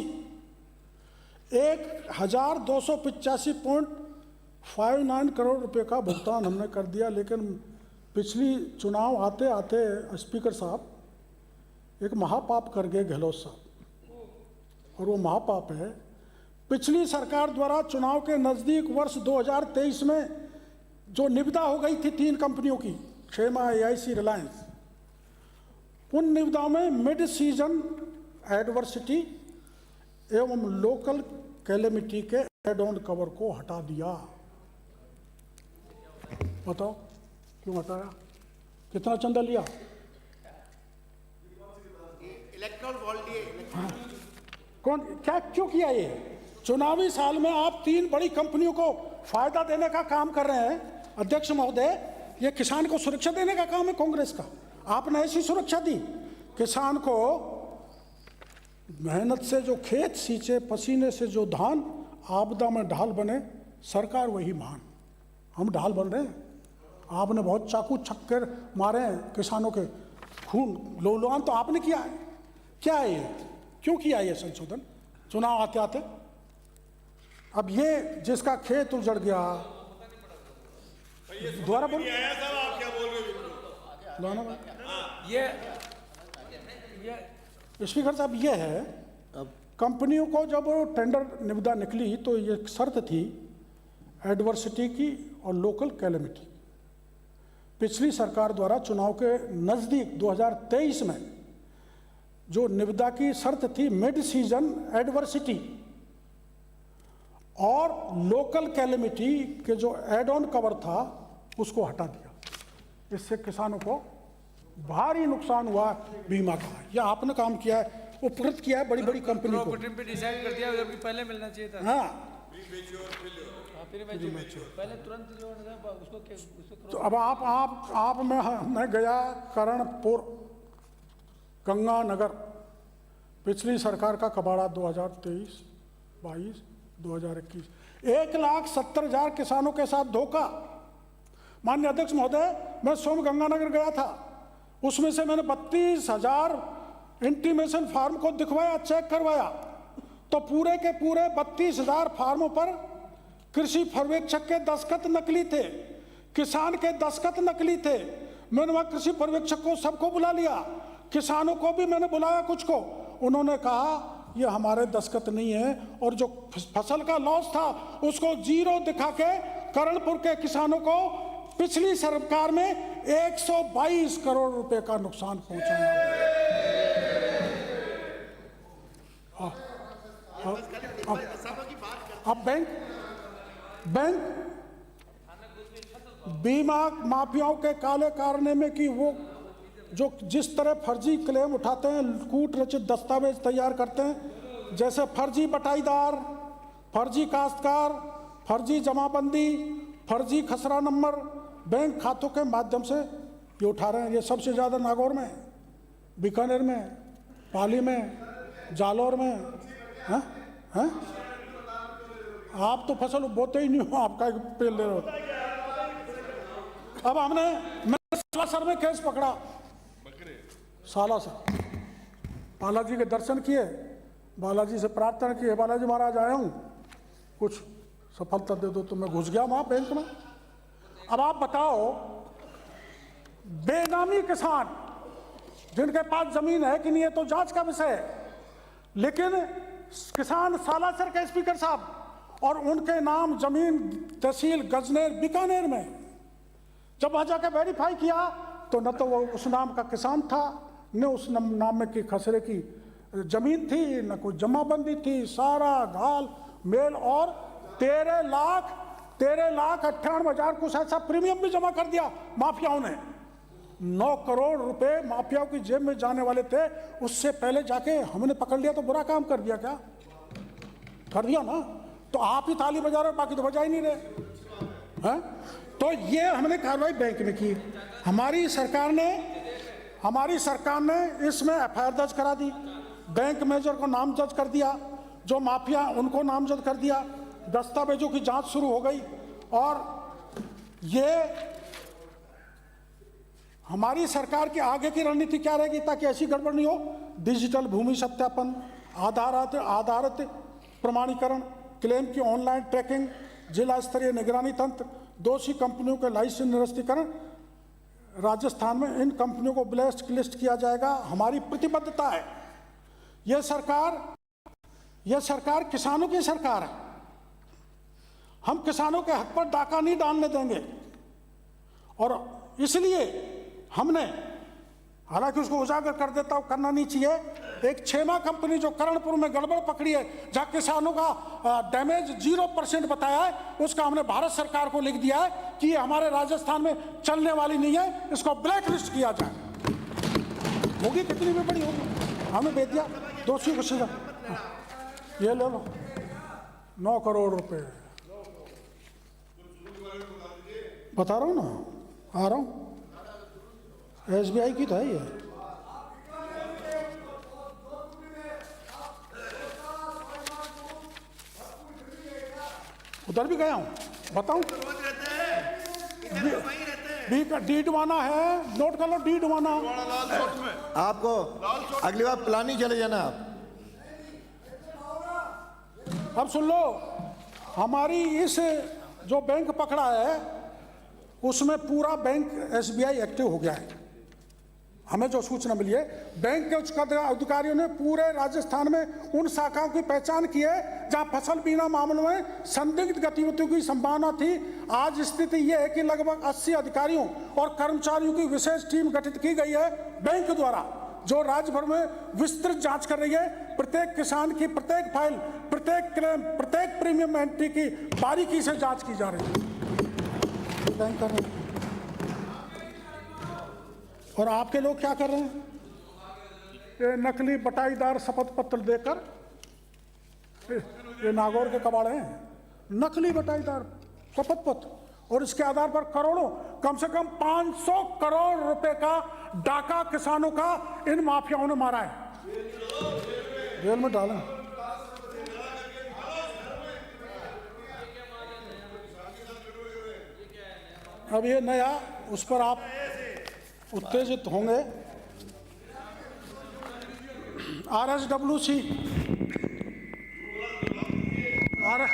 1,285.59 करोड़ रुपए का भुगतान हमने कर दिया। लेकिन पिछली चुनाव आते आते स्पीकर साहब एक महापाप कर गए गहलोत साहब, और वो महापाप है, पिछली सरकार द्वारा चुनाव के नज़दीक वर्ष 2023 में जो निविदा हो गई थी 3 कंपनियों की, क्षेमा, AIC, रिलायंस, उन निविदाओं में मिड सीजन एडवर्सिटी एवं लोकल कैलेमिटी के एड ऑन कवर को हटा दिया। बताओ क्यों हटाया? कितना चंदा लिया? हाँ। कौन क्या क्यों किया ये? चुनावी साल में आप 3 बड़ी कंपनियों को फायदा देने का काम कर रहे हैं। अध्यक्ष महोदय, ये किसान को सुरक्षा देने का काम है कांग्रेस का। आपने ऐसी सुरक्षा दी, किसान को मेहनत से जो खेत सींचे, पसीने से जो धान, आपदा में ढाल बने, सरकार वही महान। हम ढाल बन रहे हैं। आपने बहुत चाकू छक्कर मारे हैं किसानों के खून लौलुआन, तो आपने किया है। क्या है ये? क्यों किया ये संशोधन चुनाव आते आते? अब ये जिसका खेत उजड़ गया, दोबारा बोल, ये स्पीकर साहब, ये है कंपनियों को जब टेंडर निविदा निकली तो ये शर्त थी एडवर्सिटी की और लोकल कैलेमिटी। पिछली सरकार द्वारा चुनाव के नज़दीक 2023 में जो निविदा की शर्त थी मिड सीजन एडवर्सिटी और लोकल कैलेमिटी के जो एड ऑन कवर था उसको हटा दिया। इससे किसानों को भारी नुकसान हुआ बीमा का। यह आपने काम किया है, उपकृत किया है बड़ी बड़ी कंपनी को। पे डिसाइड कर दिया, जबकि पहले मिलना चाहिए था। हाँ, पहले तुरंत जो उसको तो अब आप मैं गया करणपुर गंगानगर, पिछली सरकार का कबाड़ा 2023, 22, 2021, 1,70,000 किसानों के साथ धोखा। माननीय अध्यक्ष महोदय, मैं स्वयं गंगानगर गया था, उसमें से मैंने 32,000 इंटीमेशन फार्म को दिखवाया, चेक करवाया, तो पूरे के पूरे 32,000 फार्मों पर कृषि पर्यवेक्षक के दस्तखत नकली थे, किसान के दस्तखत नकली थे। मैंने वहाँ कृषि पर्यवेक्षक को सबको बुला लिया, किसानों को भी मैंने बुलाया कुछ को। उन्होंने कहा ये हमारे दस्तखत नहीं है, और जो फसल का लॉस था उसको 0 दिखा के करणपुर के किसानों को पिछली सरकार में 122 करोड़ रुपए का नुकसान पहुंचाया। अब बैंक बीमा माफियाओं के काले कारने में कि वो जो जिस तरह फर्जी क्लेम उठाते हैं, कूट रचित दस्तावेज तैयार करते हैं, जैसे फर्जी बटाईदार, फर्जी काश्तकार, फर्जी जमाबंदी, फर्जी खसरा नंबर बैंक खातों के माध्यम से ये उठा रहे हैं। ये सबसे ज़्यादा नागौर में, बीकानेर में, पाली में, जालौर में। हैं हैं आप तो फसल बोते ही नहीं हो, आपका पेड़ ले रहे हो। अब हमने सालासर में केस पकड़ा, सालासर। बालाजी के दर्शन किए, बालाजी से प्रार्थना की, हे बालाजी महाराज आया हूँ, कुछ सफलता दे दो। तो मैं घुस गया वहाँ बैंक में। अब आप बताओ, बेनामी किसान जिनके पास जमीन है कि नहीं है तो जांच का विषय है, लेकिन किसान सालासर के स्पीकर साहब और उनके नाम जमीन तहसील गजनेर बीकानेर में, जब वहां जाकर वेरीफाई किया तो न तो वो उस नाम का किसान था, न उस नाम में की खसरे की जमीन थी, न कोई जमाबंदी थी, सारा घाल मेल। और 13,98,000 कुछ ऐसा प्रीमियम भी जमा कर दिया माफियाओं ने। 9 करोड़ रुपए माफियाओं की जेब में जाने वाले थे, उससे पहले जाके हमने पकड़ लिया तो बुरा काम कर दिया क्या? कर दिया ना। तो आप ही ताली बजा रहे हो, बाकी तो बजा ही नहीं रहे हैं। तो ये हमने कार्रवाई बैंक में की। हमारी सरकार ने इसमें एफआईआर दर्ज करा दी, बैंक मैनेजर को नामजद कर दिया, जो माफिया उनको नामजद कर दिया, दस्तावेजों की जांच शुरू हो गई। और ये हमारी सरकार की आगे की रणनीति क्या रहेगी ताकि ऐसी गड़बड़ नहीं हो? डिजिटल भूमि सत्यापन, आधारित प्रमाणीकरण, क्लेम की ऑनलाइन ट्रैकिंग, जिला स्तरीय निगरानी तंत्र, दोषी कंपनियों के लाइसेंस निरस्तीकरण। राजस्थान में इन कंपनियों को ब्लैक लिस्ट किया जाएगा। हमारी प्रतिबद्धता है। यह सरकार किसानों की सरकार है। हम किसानों के हक पर डाका नहीं डालने देंगे। और इसलिए हमने, हालांकि उसको उजागर कर देता हूं, करना नहीं चाहिए, एक क्षेमा कंपनी जो करणपुर में गड़बड़ पकड़ी है, जहां किसानों का डैमेज 0% बताया है, उसका हमने भारत सरकार को लिख दिया है कि ये हमारे राजस्थान में चलने वाली नहीं है, इसको ब्लैक लिस्ट किया जाए। होगी कितनी भी बड़ी होगी, हमें भेज दिया दोषियों को सीधा। ये ले लो 9 करोड़ रुपए, बता रहा हूं ना, आ रहा हूं। SBI की तो है ये। उधर भी गया हूं, बताऊं? डीडवाना है, नोट कर लो, डीडवाना। आपको अगली बार प्लानी चले जाना आप। अब सुन लो, हमारी इस जो बैंक पकड़ा है उसमें पूरा बैंक SBI एक्टिव हो गया है। हमें जो सूचना मिली है, बैंक के उच्च अधिकारियों ने पूरे राजस्थान में उन शाखाओं की पहचान की है जहां फसल बीमा मामलों में संदिग्ध गतिविधियों की संभावना थी। आज स्थिति यह है कि लगभग 80 अधिकारियों और कर्मचारियों की विशेष टीम गठित की गई है बैंक द्वारा, जो राज्य भर में विस्तृत जांच कर रही है। प्रत्येक किसान की प्रत्येक फाइल, प्रत्येक क्लेम, प्रत्येक प्रीमियम एंट्री की बारीकी से जांच की जा रही है बैंक कर रहे हैं। और आपके लोग क्या कर रहे हैं? ये नकली बटाईदार शपथ पत्र देकर, ये नागौर के कबाड़ हैं, नकली बटाईदार शपथ पत्र, और इसके आधार पर करोड़ों, कम से कम 500 करोड़ रुपए का डाका किसानों का इन माफियाओं ने मारा है, जेल में डाला। अब ये नया, उस पर आप उत्तेजित होंगे। RSWC आ रहा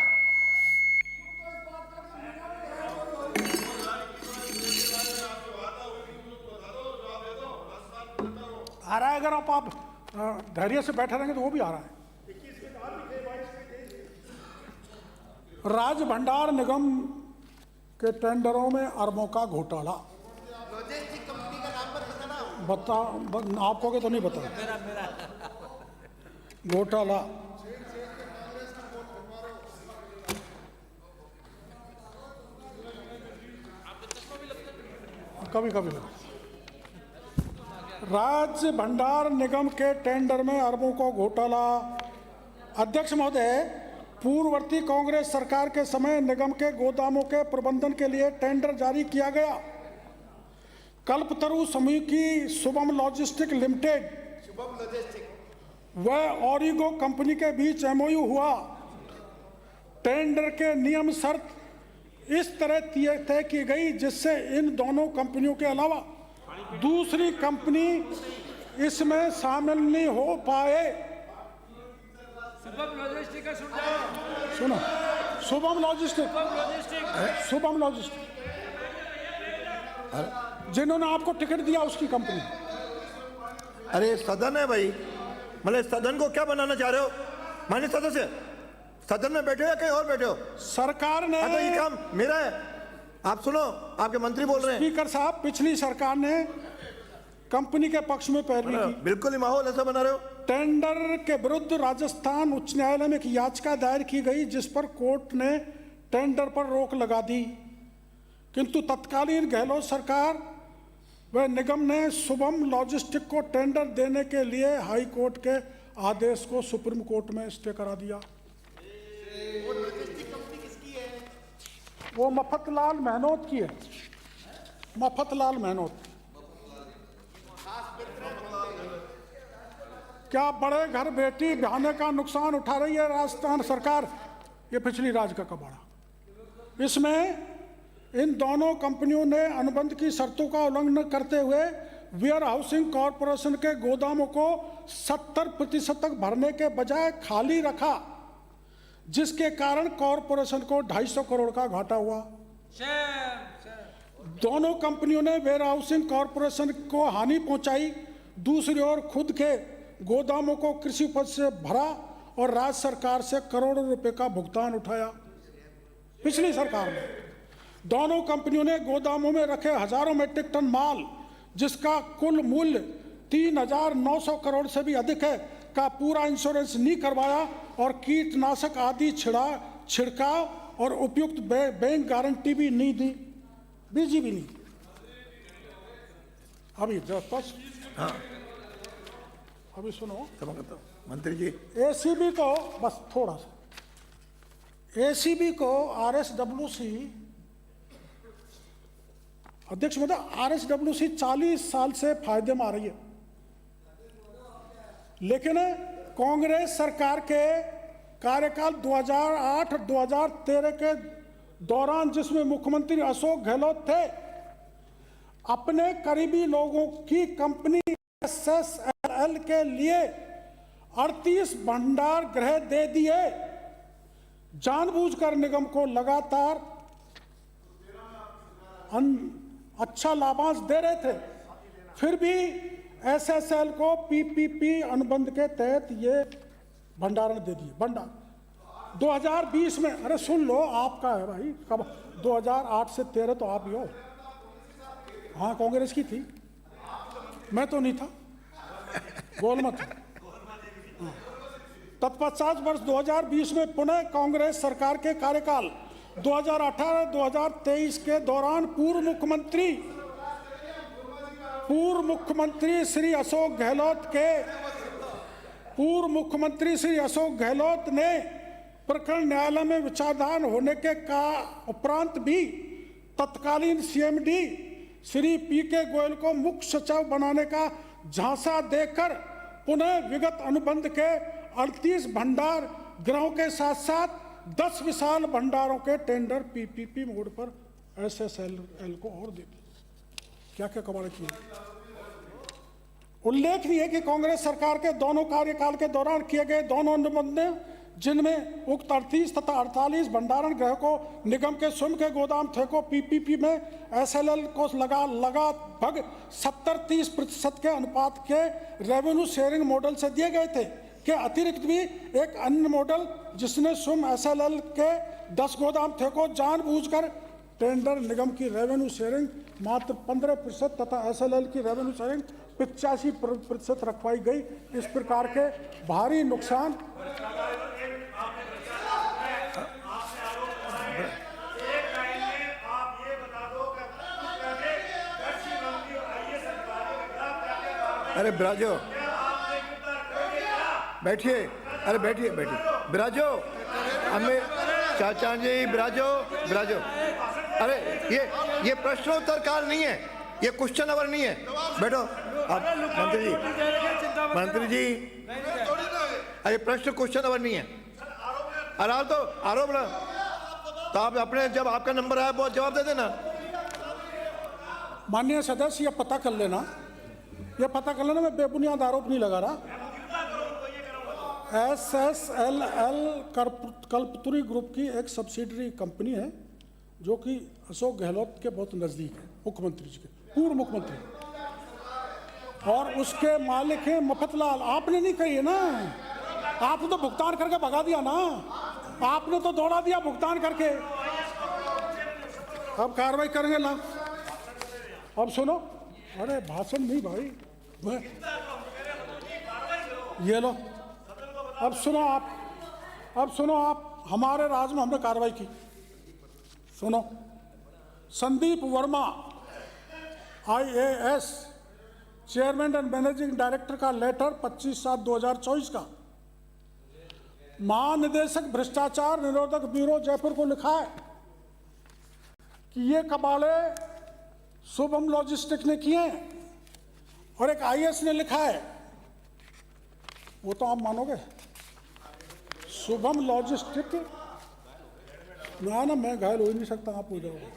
है, अगर आप धैर्य से बैठे रहेंगे तो वो भी आ रहा है। राज्य भंडार निगम के टेंडरों में अरबों का घोटाला। बता, आपको के तो नहीं बता घोटाला। कभी कभी राज्य भंडार निगम के टेंडर में अरबों का घोटाला। अध्यक्ष महोदय, पूर्ववर्ती कांग्रेस सरकार के समय निगम के गोदामों के प्रबंधन के लिए टेंडर जारी किया गया। कल्पतरु समूह की शुभम लॉजिस्टिक लिमिटेड व ऑरिगो कंपनी के बीच MOU हुआ। टेंडर के नियम शर्त इस तरह तय की गई जिससे इन दोनों कंपनियों के अलावा दूसरी कंपनी इसमें शामिल नहीं हो पाए। शुभम लॉजिस्टिक का सुन रहे हो? सुनो, Shubham logistic, Shubham logistic Shubham logistic जिन्होंने आपको टिकट दिया उसकी कंपनी। अरे सदन है भाई, मतलब सदन को क्या बनाना चाह रहे हो? माननीय सदस्य, सदन में बैठे हो या कहीं और बैठे हो? सरकार ने, हाँ तो ये काम मेरा है, आप सुनो, आपके मंत्री बोल रहे हैं। स्पीकर साहब, पिछली सरकार ने कंपनी के पक्ष में पैरवी की। बिल्कुल ही माहौल ऐसा बना रहे हो। टेंडर के विरुद्ध राजस्थान उच्च न्यायालय में एक याचिका दायर की गई जिस पर कोर्ट ने टेंडर पर रोक लगा दी, किंतु तत्कालीन गहलोत सरकार व निगम ने शुभम लॉजिस्टिक को टेंडर देने के लिए हाई कोर्ट के आदेश को सुप्रीम कोर्ट में स्टे करा दिया। वो मफतलाल महनोत की है, मफतलाल महनोत। क्या बड़े घर बेटी बहाने का नुकसान उठा रही है राजस्थान सरकार? ये पिछली राज का कबाड़ा। इसमें इन दोनों कंपनियों ने अनुबंध की शर्तों का उल्लंघन करते हुए वेयर हाउसिंग कॉरपोरेशन के गोदामों को 70% तक भरने के बजाय खाली रखा, जिसके कारण कॉरपोरेशन को 250 करोड़ का घाटा हुआ। दोनों कंपनियों ने वेयर हाउसिंग कॉरपोरेशन को हानि पहुंचाई, दूसरी ओर खुद के गोदामों को कृषि उपज से भरा और राज्य सरकार से करोड़ों रुपए का भुगतान उठाया। पिछली सरकार में दोनों कंपनियों ने गोदामों में रखे हजारों मीट्रिक टन माल, जिसका कुल मूल्य 3,900 करोड़ से भी अधिक है, का पूरा इंश्योरेंस नहीं करवाया और कीटनाशक आदि छिड़काव और उपयुक्त बैंक गारंटी भी नहीं दी, बीजी भी नहीं। अभी बस, हाँ अभी सुनो मंत्री जी, एसीबी को बस थोड़ा सा, एसीबी को आरएसडब्ल्यूसी अध्यक्ष महोदय, आरएसडब्ल्यूसी 40 साल से फायदे में आ रही है, लेकिन कांग्रेस सरकार के कार्यकाल 2008-2013 के दौरान, जिसमें मुख्यमंत्री अशोक गहलोत थे, अपने करीबी लोगों की कंपनी एसएसएल के लिए 38 भंडार गृह दे दिए। जानबूझकर निगम को लगातार अच्छा लाभांश दे रहे थे, फिर भी एसएसएल को पीपीपी अनुबंध के तहत ये भंडारण दे दिए। भंडार 2020 में, अरे सुन लो, आपका है भाई, कब 2008 से 13 तो आप ही हो। हाँ, कांग्रेस की थी, मैं तो नहीं था, बोल मत। तत्पश्चात वर्ष 2020 में पुनः कांग्रेस सरकार के कार्यकाल 2018-2023 के दौरान पूर्व मुख्यमंत्री श्री अशोक गहलोत ने प्रकरण न्यायालय में विचाराधीन होने के उपरांत भी तत्कालीन सीएमडी श्री पीके गोयल को मुख्य सचिव बनाने का झांसा देकर पुनः विगत अनुबंध के 38 भंडार गृहों के साथ साथ 10 विशाल भंडारों के टेंडर पीपीपी मोड पर एसएसएल को और दे दिए। क्या क्या कमाल किए। उल्लेखनीय है कि कांग्रेस सरकार के दोनों कार्यकाल के दौरान किए गए दोनों अनुबंध, जिनमें उक्त 38 तथा 48 भंडारण गृह को निगम के स्वयं के गोदाम थे, को पीपीपी में एसएलएल को लगभग 70-30% के अनुपात के रेवेन्यू शेयरिंग मॉडल से दिए गए थे, के अतिरिक्त भी एक अन्य मॉडल जिसने स्वयं एसएलएल के 10 गोदाम थे को जानबूझकर टेंडर निगम की रेवेन्यू शेयरिंग मात्र 15% तथा एसएलएल की रेवेन्यू शेयरिंग 85% रखवाई गई। इस प्रकार के भारी नुकसान अरे बिराजो, बैठिए, अरे बैठिए बिराजो, हमें चाचा जी बिराजो। अरे ये प्रश्नोत्तर काल नहीं है, ये क्वेश्चन आवर नहीं है, बैठो आप। मंत्री जी अरे प्रश्न क्वेश्चन आवर नहीं है। अरे तो आरोप ना, तो आप अपने, जब आपका नंबर आया बहुत जवाब दे देना। माननीय सदस्य, ये पता कर लेना, मैं बेबुनियाद आरोप नहीं लगा रहा। SSLL कल्पतरू ग्रुप की एक सब्सिडरी कंपनी है जो कि अशोक गहलोत के बहुत नज़दीक है, मुख्यमंत्री जी के, पूर्व मुख्यमंत्री, और उसके मालिक हैं मफतलाल। आपने नहीं कही है ना, आपने तो भुगतान करके भगा दिया ना, आपने तो दौड़ा दिया भुगतान करके। अब कार्रवाई करेंगे ना। अब सुनो, अरे भाषण नहीं भाई, ये लो, अब सुनो आप, हमारे राज्य में हमने कार्रवाई की। सुनो, Sandeep Verma IAS chairman and managing director का लेटर 25/7/2024 का महानिदेशक भ्रष्टाचार निरोधक ब्यूरो जयपुर को लिखा है कि ये कबाड़े शुभम लॉजिस्टिक ने किए हैं, और एक IAS ने लिखा है, वो तो आप मानोगे, शुभम लॉजिस्टिक ना, मैं घायल हो ही नहीं सकता, आप हो जाओगे।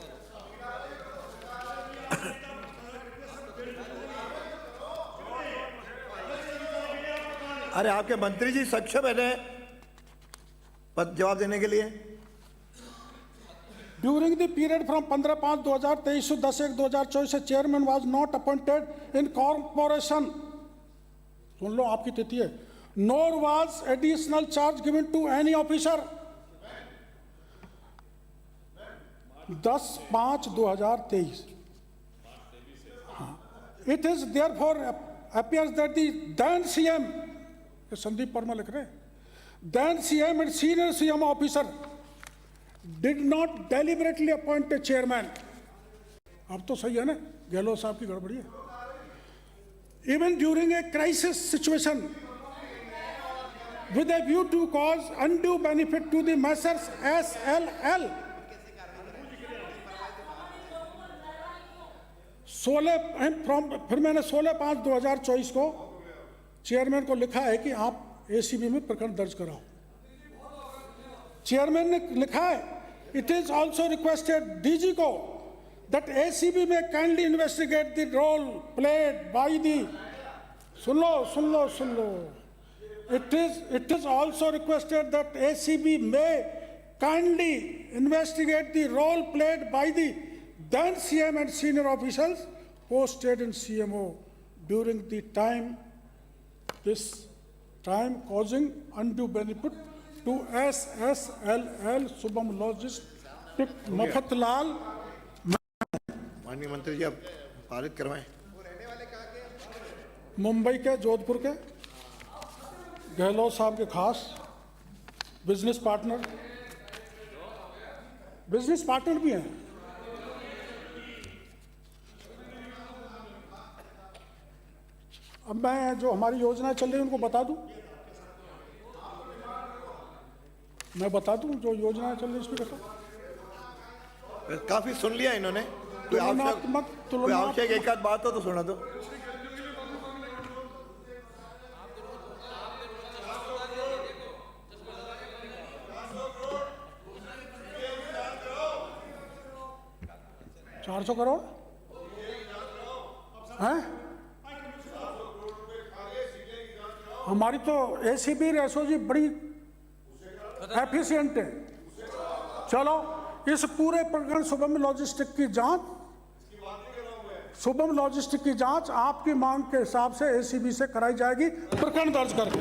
अरे आपके मंत्री जी सक्षम है जवाब देने के लिए। During the period from 15/5/2023 to 10/1/2024 से chairman was not appointed in corporation, सुन लो आपकी तिथि है, nor was additional charge given to any officer. 10/5/2023। It is therefore appears that the then CM, Sandeep Verma लिख रहे हैं, then CM and senior CM officer did not deliberately appoint a chairman. अब तो सही है ना, गहलोत साहब की गड़बड़ी है। Even during a crisis situation with a view to cause undue benefit to the Messrs SLL, 16/5/2024 को चेयरमैन को लिखा है कि आप ACB में प्रकरण दर्ज कराओ। चेयरमैन ने लिखा है, it is also requested DG को that ACB may kindly investigate the role played by the, soon low, it is also requested that ACB may kindly investigate the role played by the then CM and senior officials posted in CMO during the time, this time causing undue benefit to SSLL Subham Logistics Mafatlal। माननीय मंत्री जी आप पारित करवाएं। मुंबई के, जोधपुर के, गहलोत साहब के खास बिजनेस पार्टनर भी हैं। अब मैं जो हमारी योजनाएं चल रही हैं उनको बता दूं, जो योजनाएं चल रही है स्पीकर साहब। काफी सुन लिया इन्होंने, कोई आवश्यक एक आध बात हो तो सुना दो। $400 करोड़ हैं? हमारी तो ACB रेसोजी बड़ी एफिशिएंट है। चलो इस पूरे प्रकरण शुभम लॉजिस्टिक की जांच आपकी मांग के हिसाब से ACB से कराई जाएगी, प्रकरण दर्ज करके।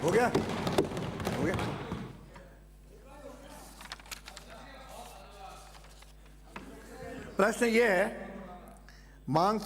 हो गया। प्रश्न ये है, मांग